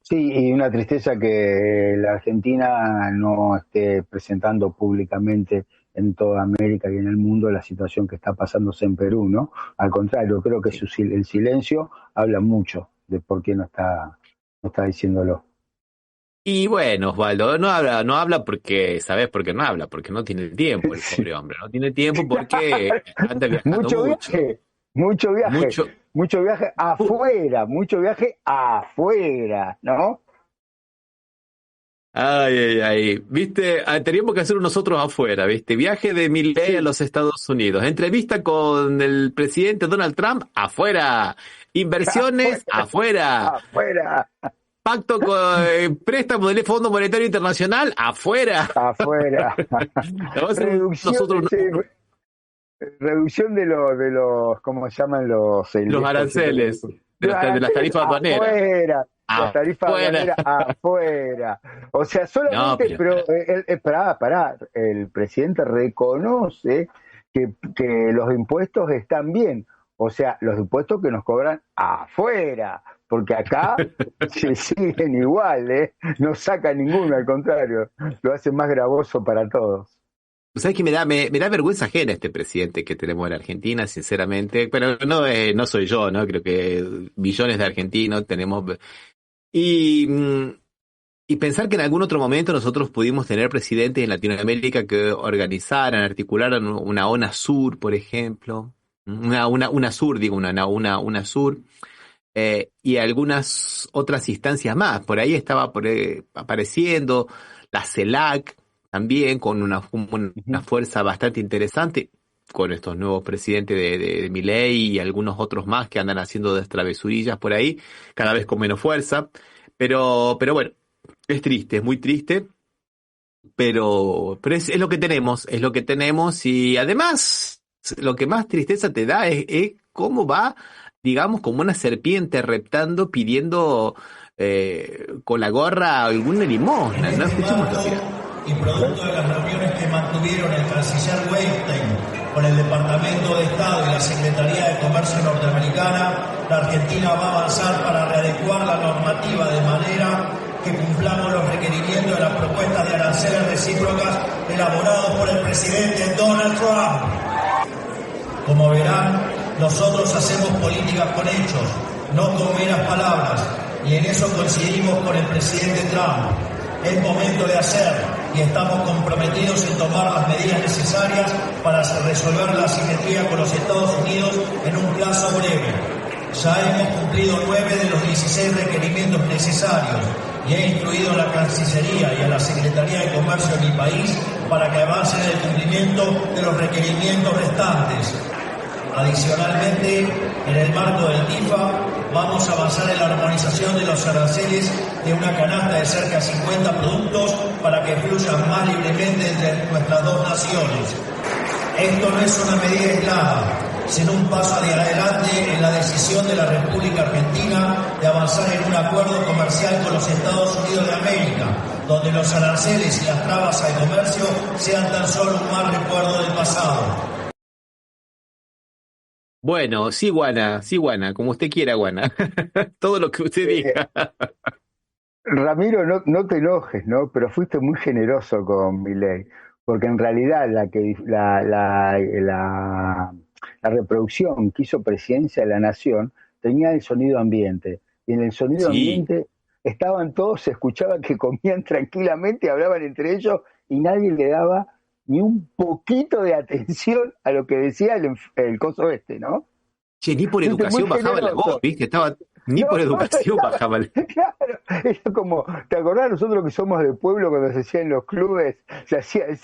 D: Sí, y una tristeza que la Argentina no esté presentando públicamente en toda América y en el mundo la situación que está pasándose en Perú, ¿no? Al contrario, creo que el silencio habla mucho de por qué no está diciéndolo.
C: Y bueno, Osvaldo, no habla porque, ¿sabes por qué no habla? Porque no tiene tiempo el pobre hombre, no tiene tiempo porque anda viajando
D: mucho. Mucho viaje afuera, ¿no?
C: Ay, viste, teníamos que hacer nosotros afuera, viste, viaje de Milei a los Estados Unidos, entrevista con el presidente Donald Trump, afuera, inversiones, afuera. Pacto con préstamo del Fondo Monetario Internacional, afuera.
D: Reducción de los, ¿cómo se llaman los
C: aranceles? De las tarifas aduaneras.
D: Las tarifas aduaneras afuera. O sea, solamente, pará, el presidente reconoce que los impuestos están bien. O sea, los impuestos que nos cobran afuera. Porque acá se siguen igual, no sacan ninguno, al contrario, lo hacen más gravoso para todos.
C: ¿Sabes qué me da vergüenza ajena este presidente que tenemos en Argentina, sinceramente? Pero no soy yo, ¿no? Creo que millones de argentinos tenemos. Y pensar que en algún otro momento nosotros pudimos tener presidentes en Latinoamérica que organizaran, articularan una UNASUR, por ejemplo. Una UNASUR. Y algunas otras instancias más. Por ahí estaba apareciendo la CELAC también, con una fuerza bastante interesante, con estos nuevos presidentes de Milei y algunos otros más que andan haciendo travesurillas por ahí, cada vez con menos fuerza. Pero bueno, es triste, es muy triste, pero es lo que tenemos, y además lo que más tristeza te da es cómo va, digamos, como una serpiente reptando, pidiendo con la gorra alguna limosna, ¿no? Escuchémoslo, mira.
F: Y producto de las reuniones que mantuvieron el canciller Weinstein con el Departamento de Estado y la Secretaría de Comercio norteamericana, la Argentina va a avanzar para readecuar la normativa de manera que cumplamos los requerimientos de las propuestas de aranceles recíprocas elaborados por el presidente Donald Trump. Como verán, nosotros hacemos políticas con hechos, no con meras palabras, y en eso coincidimos con el presidente Trump. Es momento de hacer, y estamos comprometidos en tomar las medidas necesarias para resolver la asimetría con los Estados Unidos en un plazo breve. Ya hemos cumplido 9 de los 16 requerimientos necesarios y he instruido a la Cancillería y a la Secretaría de Comercio de mi país para que avancen en el cumplimiento de los requerimientos restantes. Adicionalmente, en el marco del TIFA, vamos a avanzar en la armonización de los aranceles de una canasta de cerca de 50 productos para que fluyan más libremente entre nuestras dos naciones. Esto no es una medida aislada, sino un paso adelante en la decisión de la República Argentina de avanzar en un acuerdo comercial con los Estados Unidos de América, donde los aranceles y las trabas al comercio sean tan solo un mal recuerdo del pasado.
C: Bueno, sí, Guana, como usted quiera, Guana. Todo lo que usted diga.
D: Ramiro, no te enojes, ¿no? Pero fuiste muy generoso con Milei, porque en realidad la reproducción que hizo Presidencia de la Nación tenía el sonido ambiente, y en el sonido ambiente estaban todos, se escuchaba que comían tranquilamente, hablaban entre ellos, y nadie le daba ni un poquito de atención a lo que decía el coso ¿no?
C: Che, ni por educación bajaba la voz, ¿viste? Ni
D: No,
C: por educación
D: estaba-
C: bajaba el...
D: Claro, era como, ¿te acordás nosotros que somos de pueblo cuando se hacían los clubes, se hacían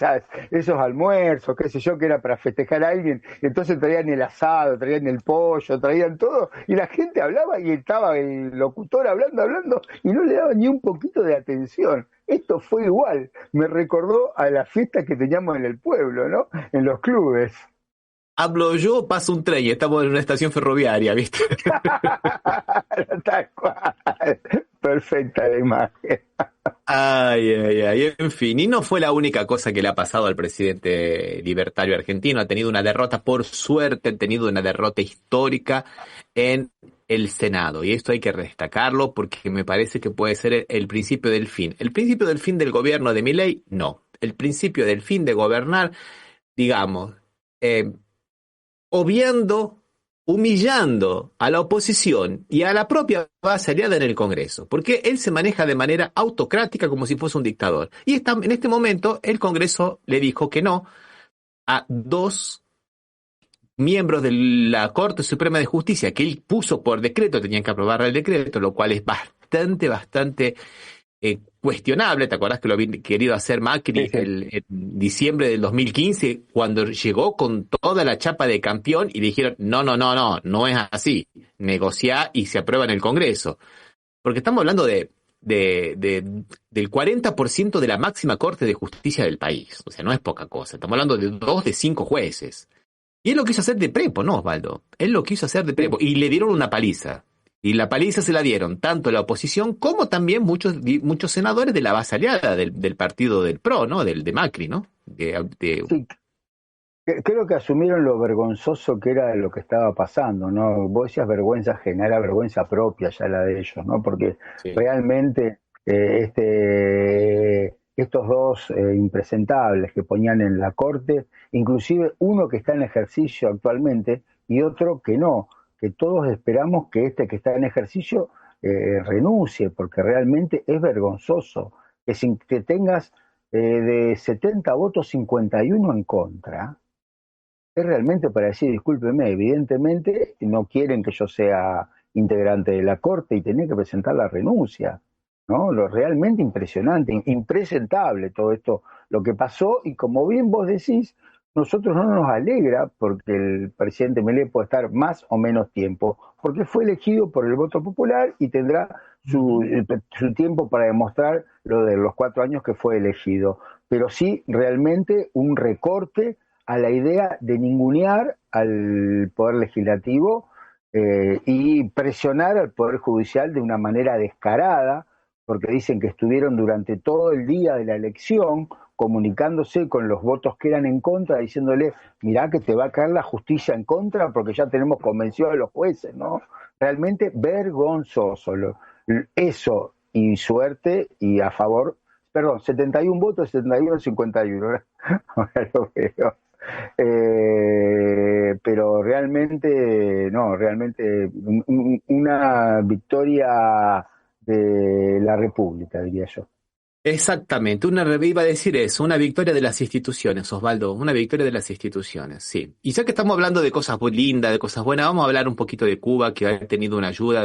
D: esos almuerzos, qué sé yo, que era para festejar a alguien, y entonces traían el asado, traían el pollo, traían todo, y la gente hablaba y estaba el locutor hablando, y no le daba ni un poquito de atención. Esto fue igual, me recordó a las fiestas que teníamos en el pueblo, ¿no? En los clubes.
C: Hablo yo, pasa un tren y estamos en una estación ferroviaria, ¿viste?
D: Tal cual. Perfecta la imagen.
C: Ay, en fin, y no fue la única cosa que le ha pasado al presidente libertario argentino. Ha tenido una derrota, por suerte, ha tenido una derrota histórica en el Senado. Y esto hay que destacarlo porque me parece que puede ser el principio del fin. El principio del fin del gobierno de Milei, no. El principio del fin de gobernar, digamos, obviando, humillando a la oposición y a la propia base aliada en el Congreso, porque él se maneja de manera autocrática como si fuese un dictador. Y en este momento el Congreso le dijo que no a 2 miembros de la Corte Suprema de Justicia que él puso por decreto, tenían que aprobar el decreto, lo cual es bastante cuestionable. ¿Te acordás que lo había querido hacer Macri
D: Sí, sí.
C: en diciembre del 2015 cuando llegó con toda la chapa de campeón y le dijeron no es así, negociá y se aprueba en el Congreso? Porque estamos hablando del 40% de la máxima Corte de Justicia del país, o sea, no es poca cosa, estamos hablando de 2 de 5 jueces. Y él lo quiso hacer de prepo, ¿no, Osvaldo? Él lo quiso hacer de prepo y le dieron una paliza. Y la paliza se la dieron tanto la oposición como también muchos senadores de la base aliada del partido del PRO, ¿no? De Macri, ¿no?
D: Sí, creo que asumieron lo vergonzoso que era lo que estaba pasando, ¿no? Vos decías vergüenza ajena, era vergüenza propia ya la de ellos, ¿no? Porque
C: Sí.
D: realmente estos dos impresentables que ponían en la corte, inclusive uno que está en ejercicio actualmente y otro que no, que todos esperamos que este que está en ejercicio renuncie, porque realmente es vergonzoso que tengas de 70 votos 51 en contra. Es realmente para decir, discúlpeme, evidentemente no quieren que yo sea integrante de la Corte y tenía que presentar la renuncia, ¿no? Lo realmente impresionante, impresentable todo esto, lo que pasó, y como bien vos decís, nosotros no nos alegra porque el presidente Milei puede estar más o menos tiempo, porque fue elegido por el voto popular y tendrá su tiempo para demostrar lo de los 4 años que fue elegido, pero sí realmente un recorte a la idea de ningunear al Poder Legislativo y presionar al Poder Judicial de una manera descarada, porque dicen que estuvieron durante todo el día de la elección comunicándose con los votos que eran en contra, diciéndole, mirá que te va a caer la justicia en contra porque ya tenemos convencidos a los jueces, ¿no? Realmente vergonzoso. Eso y suerte y a favor, perdón, 71 votos, 71-51, ahora lo veo. Pero realmente, no, realmente una victoria de la República, diría yo.
C: Exactamente, iba a decir eso, una victoria de las instituciones, Osvaldo, una victoria de las instituciones, sí. Y ya que estamos hablando de cosas muy lindas, de cosas buenas, vamos a hablar un poquito de Cuba, que ha tenido una ayuda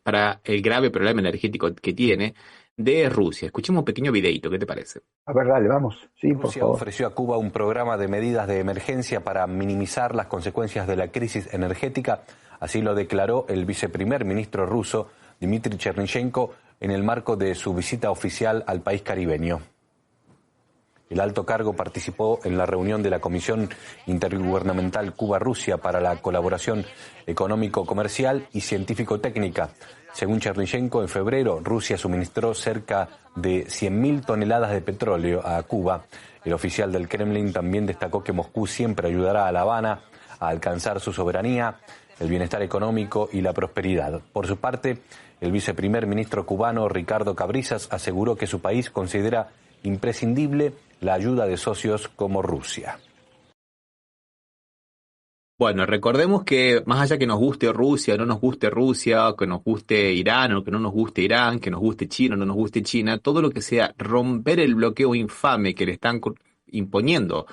C: para el grave problema energético que tiene de Rusia. Escuchemos un pequeño videito, ¿qué te parece?
D: A ver, dale, vamos. Sí, por
G: Rusia
D: favor.
G: ofreció a Cuba un programa de medidas de emergencia para minimizar las consecuencias de la crisis energética, así lo declaró el viceprimer ministro ruso Dmitry Chernyshchenko en el marco de su visita oficial al país caribeño. El alto cargo participó en la reunión de la Comisión Intergubernamental Cuba-Rusia para la colaboración económico-comercial y científico-técnica. Según Chernyshchenko, en febrero Rusia suministró cerca de 100.000 toneladas de petróleo a Cuba. El oficial del Kremlin también destacó que Moscú siempre ayudará a La Habana a alcanzar su soberanía, el bienestar económico y la prosperidad. Por su parte, el viceprimer ministro cubano Ricardo Cabrizas aseguró que su país considera imprescindible la ayuda de socios como Rusia.
C: Bueno, recordemos que más allá que nos guste Rusia o no nos guste Rusia, que nos guste Irán o que no nos guste Irán, que nos guste China o no nos guste China, todo lo que sea romper el bloqueo infame que le están imponiendo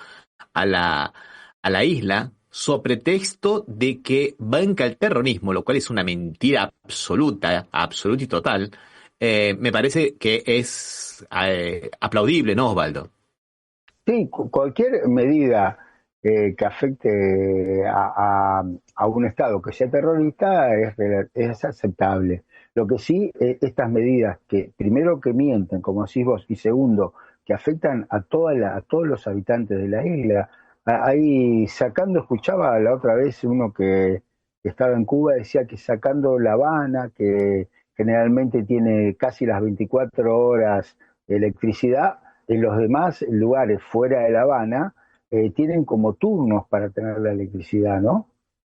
C: a la isla, sobre texto de que banca el terrorismo, lo cual es una mentira absoluta y total, me parece que es aplaudible, ¿no, Osvaldo?
D: Sí, cualquier medida que afecte a un Estado que sea terrorista es aceptable. Lo que sí, estas medidas que, primero, que mienten, como decís vos, y segundo, que afectan a todos los habitantes de la isla. Ahí escuchaba la otra vez uno que estaba en Cuba, decía que sacando La Habana, que generalmente tiene casi las 24 horas de electricidad, en los demás lugares fuera de La Habana tienen como turnos para tener la electricidad, ¿no?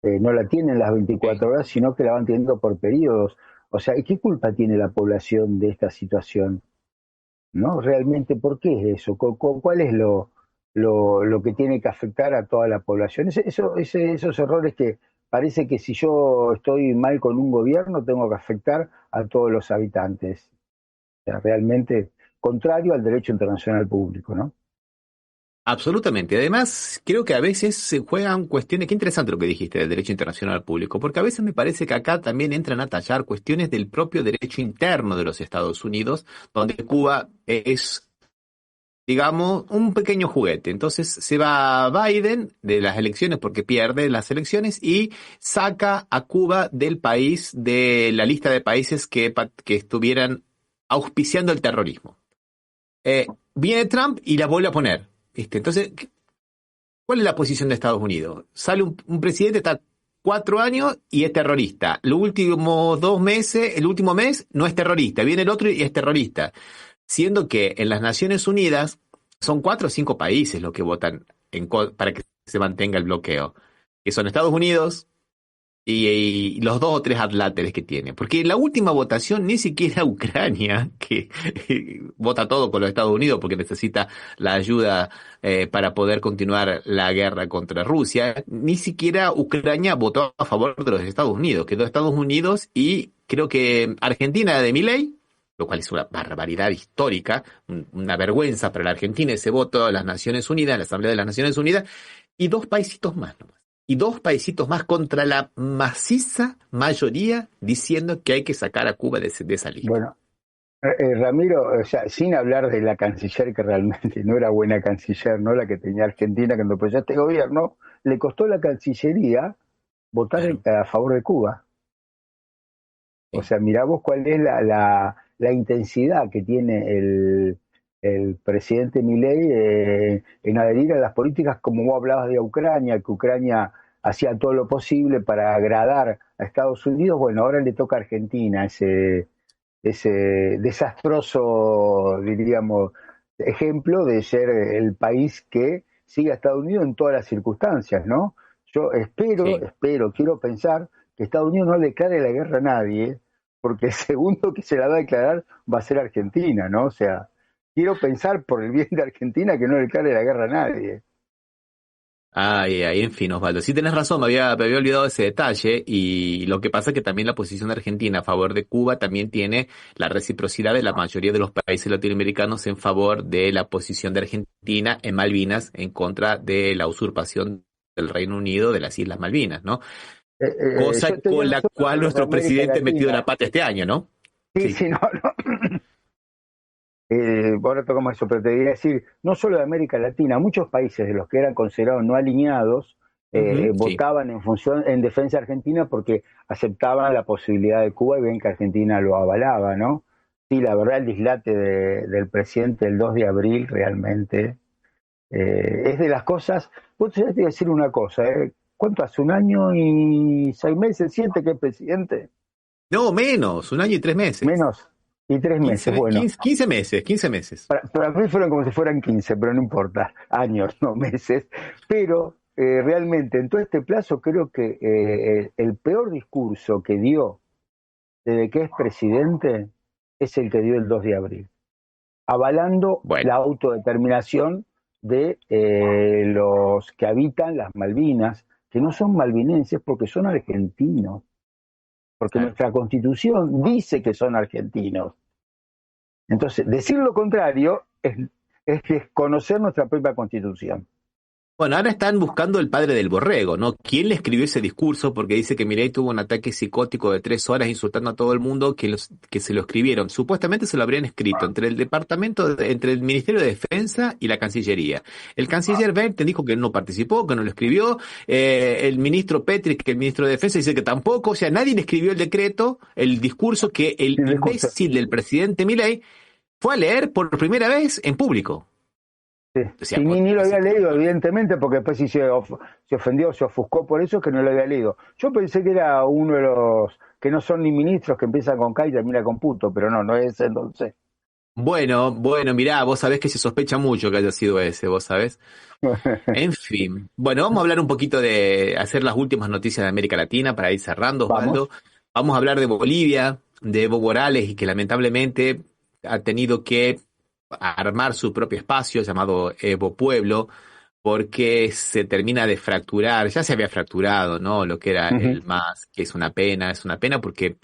D: No la tienen las 24 horas, sino que la van teniendo por periodos. O sea, ¿qué culpa tiene la población de esta situación? ¿No? Realmente, ¿por qué es eso? ¿Cuál es lo que tiene que afectar a toda la población? Esos errores que parece que si yo estoy mal con un gobierno, tengo que afectar a todos los habitantes. O sea, realmente contrario al derecho internacional público, ¿no?
C: Absolutamente. Además, creo que a veces se juegan cuestiones, qué interesante lo que dijiste del derecho internacional público, porque a veces me parece que acá también entran a tallar cuestiones del propio derecho interno de los Estados Unidos, donde Cuba es, digamos, un pequeño juguete. Entonces se va Biden de las elecciones porque pierde las elecciones y saca a Cuba del país, de la lista de países que estuvieran auspiciando el terrorismo. Viene Trump y la vuelve a poner. Entonces, ¿cuál es la posición de Estados Unidos? Sale un presidente, está 4 años y es terrorista. Los últimos 2 meses, el último mes, no es terrorista. Viene el otro y es terrorista. Siendo que en las Naciones Unidas son 4 o 5 países los que votan para que se mantenga el bloqueo. Que son Estados Unidos y los 2 o 3 adláteres que tiene. Porque en la última votación ni siquiera Ucrania, que vota todo con los Estados Unidos porque necesita la ayuda para poder continuar la guerra contra Rusia, ni siquiera Ucrania votó a favor de los Estados Unidos. Quedó Estados Unidos y creo que Argentina de Milei, lo cual es una barbaridad histórica, una vergüenza para la Argentina ese voto a las Naciones Unidas, a la Asamblea de las Naciones Unidas, y 2 paisitos más nomás. Y 2 paisitos más contra la maciza mayoría diciendo que hay que sacar a Cuba de esa lista.
D: Bueno, Ramiro, o sea, sin hablar de la canciller que realmente no era buena canciller, no la que tenía Argentina cuando apoyó este gobierno, le costó la Cancillería votar a favor de Cuba. O sea, mirá vos cuál es la intensidad que tiene el presidente Milei en adherir a las políticas, como vos hablabas de Ucrania, que Ucrania hacía todo lo posible para agradar a Estados Unidos. Bueno, ahora le toca a Argentina ese desastroso, diríamos, ejemplo de ser el país que sigue a Estados Unidos en todas las circunstancias, ¿no? Yo quiero pensar que Estados Unidos no le declare la guerra a nadie, porque el segundo que se la va a declarar va a ser Argentina, ¿no? O sea, quiero pensar por el bien de Argentina que no le declare la guerra a nadie.
C: En fin, Osvaldo, sí tenés razón, me había olvidado ese detalle, y lo que pasa es que también la posición de Argentina a favor de Cuba también tiene la reciprocidad de la mayoría de los países latinoamericanos en favor de la posición de Argentina en Malvinas en contra de la usurpación del Reino Unido de las Islas Malvinas, ¿no? Cosa con la cual nuestro presidente metió la pata este año, ¿no?
D: Sí, no. Ahora tocamos eso, pero te quería decir, no solo de América Latina, muchos países de los que eran considerados no alineados votaban en defensa de Argentina porque aceptaban la posibilidad de Cuba y ven que Argentina lo avalaba, ¿no? Sí, la verdad, el dislate del presidente el 2 de abril realmente es de las cosas. Vos te voy a decir una cosa, ¿cuánto hace? ¿1 año y 6 meses? ¿Siente que es presidente?
C: No, menos, 1 año y 3 meses.
D: Menos. Y 3 meses, bueno.
C: 15 meses.
D: Para mí fueron como si fueran 15, pero no importa, años, no meses. Pero realmente en todo este plazo creo que el peor discurso que dio desde que es presidente es el que dio el 2 de abril, avalando la autodeterminación de los que habitan las Malvinas, que no son malvinenses porque son argentinos. Porque nuestra Constitución dice que son argentinos. Entonces, decir lo contrario es desconocer nuestra propia Constitución.
C: Bueno, ahora están buscando el padre del borrego, ¿no? ¿Quién le escribió ese discurso? Porque dice que Milei tuvo un ataque psicótico de 3 horas insultando a todo el mundo, que se lo escribieron. Supuestamente se lo habrían escrito entre entre el Ministerio de Defensa y la Cancillería. El canciller Berten dijo que no participó, que no lo escribió. El ministro Petri, que el ministro de Defensa, dice que tampoco. O sea, nadie le escribió el decreto, el discurso que el imbécil del presidente Milei fue a leer por primera vez en público.
D: Sí. O sea, y ni lo había leído, evidentemente, porque después sí se ofendió, se ofuscó por eso, que no lo había leído. Yo pensé que era uno de los que no son ni ministros, que empiezan con K y termina con puto, pero no es ese entonces.
C: Bueno, mirá, vos sabés que se sospecha mucho que haya sido ese, vos sabés. En fin. Bueno, vamos a hablar un poquito de hacer las últimas noticias de América Latina para ir cerrando, Osvaldo. Vamos a hablar de Bolivia, de Evo Morales, y que lamentablemente ha tenido que armar su propio espacio llamado Evo Pueblo, porque se termina de fracturar, ya se había fracturado, ¿no? Lo que era el MAS, que es una pena porque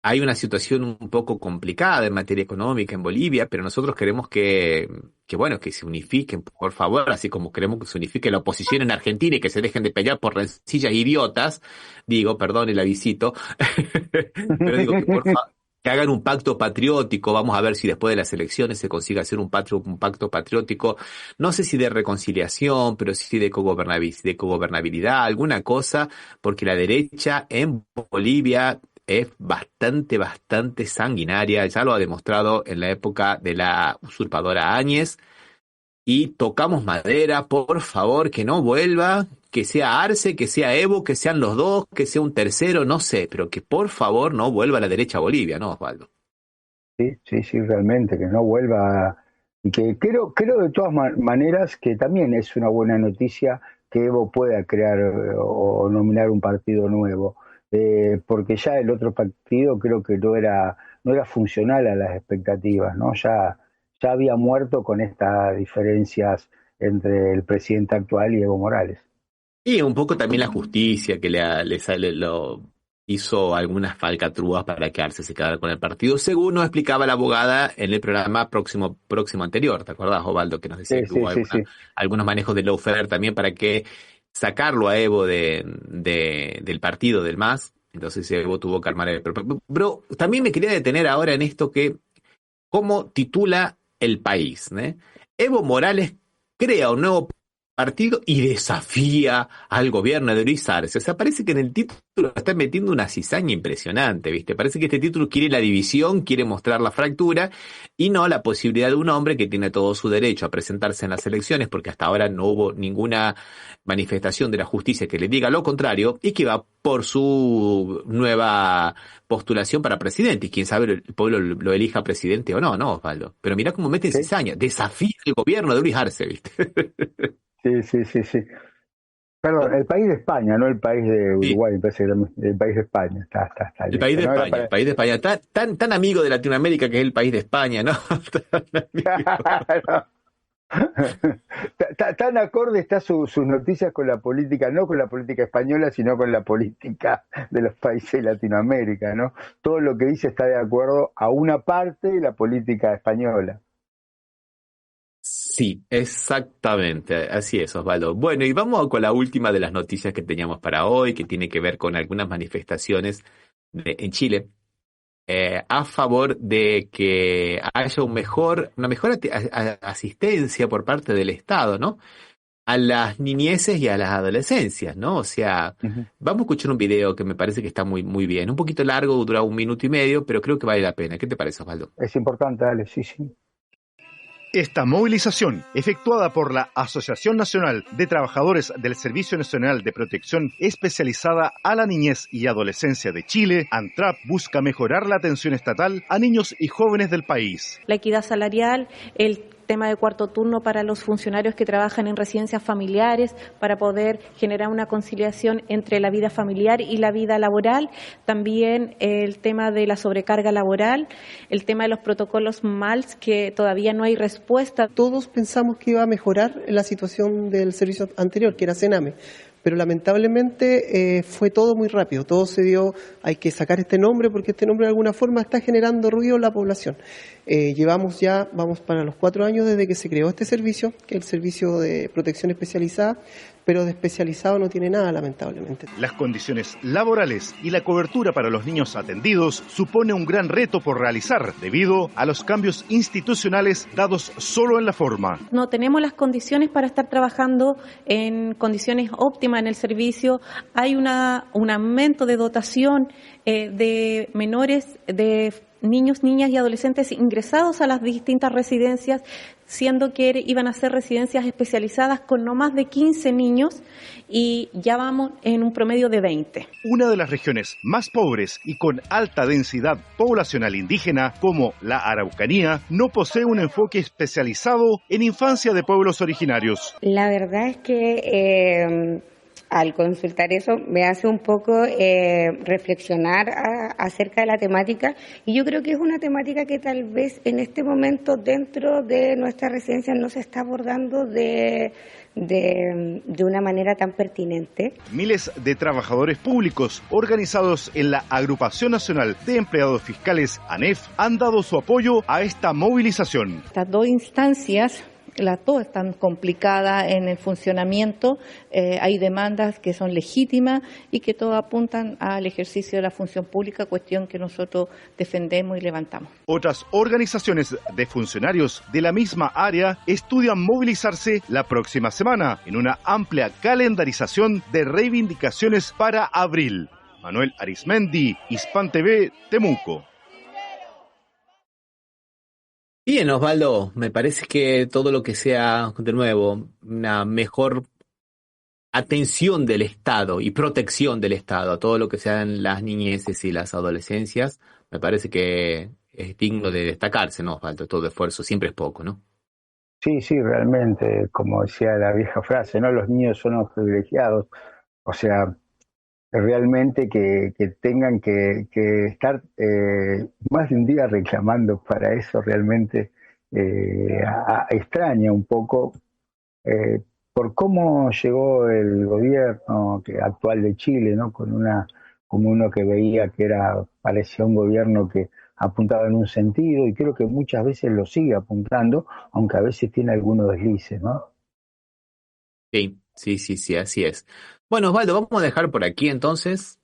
C: hay una situación un poco complicada en materia económica en Bolivia, pero nosotros queremos que se unifiquen, por favor, así como queremos que se unifique la oposición en Argentina y que se dejen de pelear por rencillas idiotas, perdón, el avisito, pero digo que por favor, que hagan un pacto patriótico. Vamos a ver si después de las elecciones se consigue hacer un pacto patriótico, no sé si de reconciliación, pero sí de cogobernabilidad, alguna cosa, porque la derecha en Bolivia es bastante sanguinaria, ya lo ha demostrado en la época de la usurpadora Áñez, y tocamos madera, por favor, que no vuelva, que sea Arce, que sea Evo, que sean los dos, que sea un tercero, no sé, pero que por favor no vuelva a la derecha a Bolivia, ¿no, Osvaldo?
D: Sí, realmente, que no vuelva, y que creo de todas maneras que también es una buena noticia que Evo pueda crear o nominar un partido nuevo, porque ya el otro partido creo que no era funcional a las expectativas, ¿no? Ya había muerto con estas diferencias entre el presidente actual y Evo Morales.
C: Y un poco también la justicia que lo hizo algunas falcatruas para que Arce se quedara con el partido, según nos explicaba la abogada en el programa próximo anterior. ¿Te acordás, Osvaldo, que nos decía que hubo algunos manejos de lawfare también para que sacarlo a Evo del partido del MAS? Entonces Evo tuvo que armar el... Pero también me quería detener ahora en esto cómo titula El País, ¿eh? Evo Morales crea un nuevo partido y desafía al gobierno de Luis Arce. O sea, parece que en el título está metiendo una cizaña impresionante, ¿viste? Parece que este título quiere la división, quiere mostrar la fractura y no la posibilidad de un hombre que tiene todo su derecho a presentarse en las elecciones, porque hasta ahora no hubo ninguna manifestación de la justicia que le diga lo contrario, y que va por su nueva postulación para presidente. Y quién sabe el pueblo lo elija presidente o no, Osvaldo. Pero mirá cómo mete cizaña, desafía el gobierno de Luis Arce, ¿viste?
D: Sí. Perdón, el país de España, no el país de Uruguay, me parece que el país de España. Está
C: el país de España, el país de España. Tan amigo de Latinoamérica que es el país de España, ¿no?
D: Tan acorde está sus noticias con la política, no con la política española, sino con la política de los países de Latinoamérica, ¿no? Todo lo que dice está de acuerdo a una parte de la política española.
C: Sí, exactamente, así es, Osvaldo. Bueno, y vamos con la última de las noticias que teníamos para hoy, que tiene que ver con algunas manifestaciones en Chile a favor de que haya una mejor asistencia por parte del Estado, ¿no? A las niñeces y a las adolescencias, ¿no? O sea, vamos a escuchar un video que me parece que está muy, muy bien. Un poquito largo, dura 1 minuto y medio, pero creo que vale la pena. ¿Qué te parece, Osvaldo?
D: Es importante, dale, sí.
H: Esta movilización, efectuada por la Asociación Nacional de Trabajadores del Servicio Nacional de Protección Especializada a la Niñez y Adolescencia de Chile, ANTRAP, busca mejorar la atención estatal a niños y jóvenes del país.
I: La equidad salarial, el tema de cuarto turno para los funcionarios que trabajan en residencias familiares, para poder generar una conciliación entre la vida familiar y la vida laboral, también el tema de la sobrecarga laboral, el tema de los protocolos MALS, que todavía no hay respuesta.
J: Todos pensamos que iba a mejorar la situación del servicio anterior, que era CENAME, pero lamentablemente fue todo muy rápido, todo se dio, hay que sacar este nombre porque este nombre de alguna forma está generando ruido en la población. Vamos para los 4 años desde que se creó este servicio, que es el servicio de protección especializada, pero de especializado no tiene nada, lamentablemente.
H: Las condiciones laborales y la cobertura para los niños atendidos supone un gran reto por realizar debido a los cambios institucionales dados solo en la forma.
I: No tenemos las condiciones para estar trabajando en condiciones óptimas en el servicio. Hay un aumento de dotación de menores, de niños, niñas y adolescentes ingresados a las distintas residencias, siendo que iban a ser residencias especializadas con no más de 15 niños y ya vamos en un promedio de 20.
H: Una de las regiones más pobres y con alta densidad poblacional indígena, como la Araucanía, no posee un enfoque especializado en infancia de pueblos originarios.
K: La verdad es que al consultar eso me hace un poco reflexionar acerca de la temática, y yo creo que es una temática que tal vez en este momento dentro de nuestra residencia no se está abordando de una manera tan pertinente.
H: Miles de trabajadores públicos organizados en la Agrupación Nacional de Empleados Fiscales, ANEF, han dado su apoyo a esta movilización.
L: Estas 2 instancias, las 2 están complicadas en el funcionamiento, hay demandas que son legítimas y que todas apuntan al ejercicio de la función pública, cuestión que nosotros defendemos y levantamos.
H: Otras organizaciones de funcionarios de la misma área estudian movilizarse la próxima semana en una amplia calendarización de reivindicaciones para abril. Manuel Arismendi, Hispan TV, Temuco.
C: Bien, Osvaldo, me parece que todo lo que sea, de nuevo, una mejor atención del Estado y protección del Estado a todo lo que sean las niñeces y las adolescencias, me parece que es digno de destacarse, ¿no, Osvaldo? Todo esfuerzo siempre es poco, ¿no?
D: Sí, realmente, como decía la vieja frase, ¿no? Los niños son los privilegiados. O sea, realmente que tengan que estar más de un día reclamando para eso, realmente extraña un poco por cómo llegó el gobierno actual de Chile, ¿no? Como uno que veía que parecía un gobierno que apuntaba en un sentido, y creo que muchas veces lo sigue apuntando, aunque a veces tiene algunos deslices, ¿no?
C: Sí, así es. Bueno, Osvaldo, vamos a dejar por aquí entonces.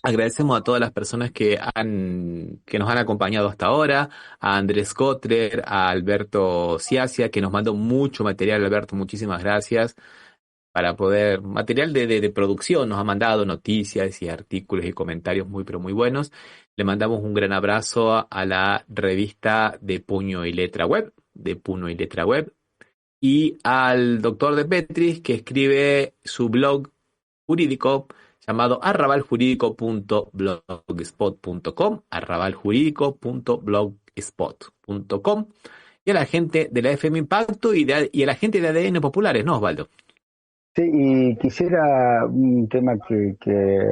C: Agradecemos a todas las personas que nos han acompañado hasta ahora, a Andrés Kotler, a Alberto Ciacia, que nos mandó mucho material. Alberto, muchísimas gracias. Material de producción, nos ha mandado noticias y artículos y comentarios muy, pero muy buenos. Le mandamos un gran abrazo a la revista de Puño y Letra Web, y al doctor de Petris, que escribe su blog jurídico llamado arrabaljurídico.blogspot.com, arrabaljurídico.blogspot.com, y a la gente de la FM Impacto y a la gente de ADN Populares, ¿no, Osvaldo?
D: Sí, y quisiera un tema que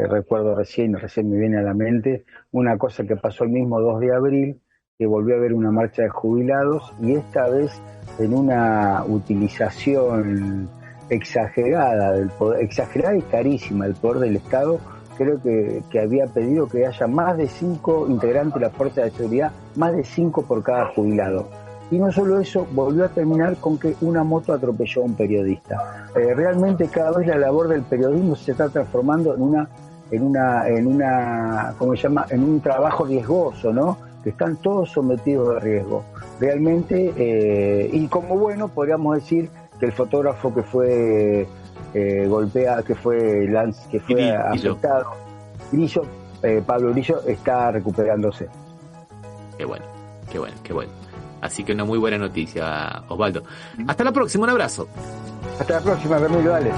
D: recuerdo recién me viene a la mente, una cosa que pasó el mismo 2 de abril, que volvió a haber una marcha de jubilados, y esta vez en una utilización exagerada del poder, exagerada y carísima del poder del Estado. Creo que había pedido que haya más de 5 integrantes de la fuerza de seguridad, más de 5 por cada jubilado. Y no solo eso, volvió a terminar con que una moto atropelló a un periodista. Realmente cada vez la labor del periodismo se está transformando en un trabajo riesgoso, ¿no? Que están todos sometidos a riesgo. Realmente, y como bueno, podríamos decir que el fotógrafo que fue golpeado, que fue afectado, Pablo Grillo, está recuperándose.
C: Qué bueno. Así que una muy buena noticia, Osvaldo. Hasta la próxima, un abrazo.
D: Hasta la próxima, Ramiro, dale.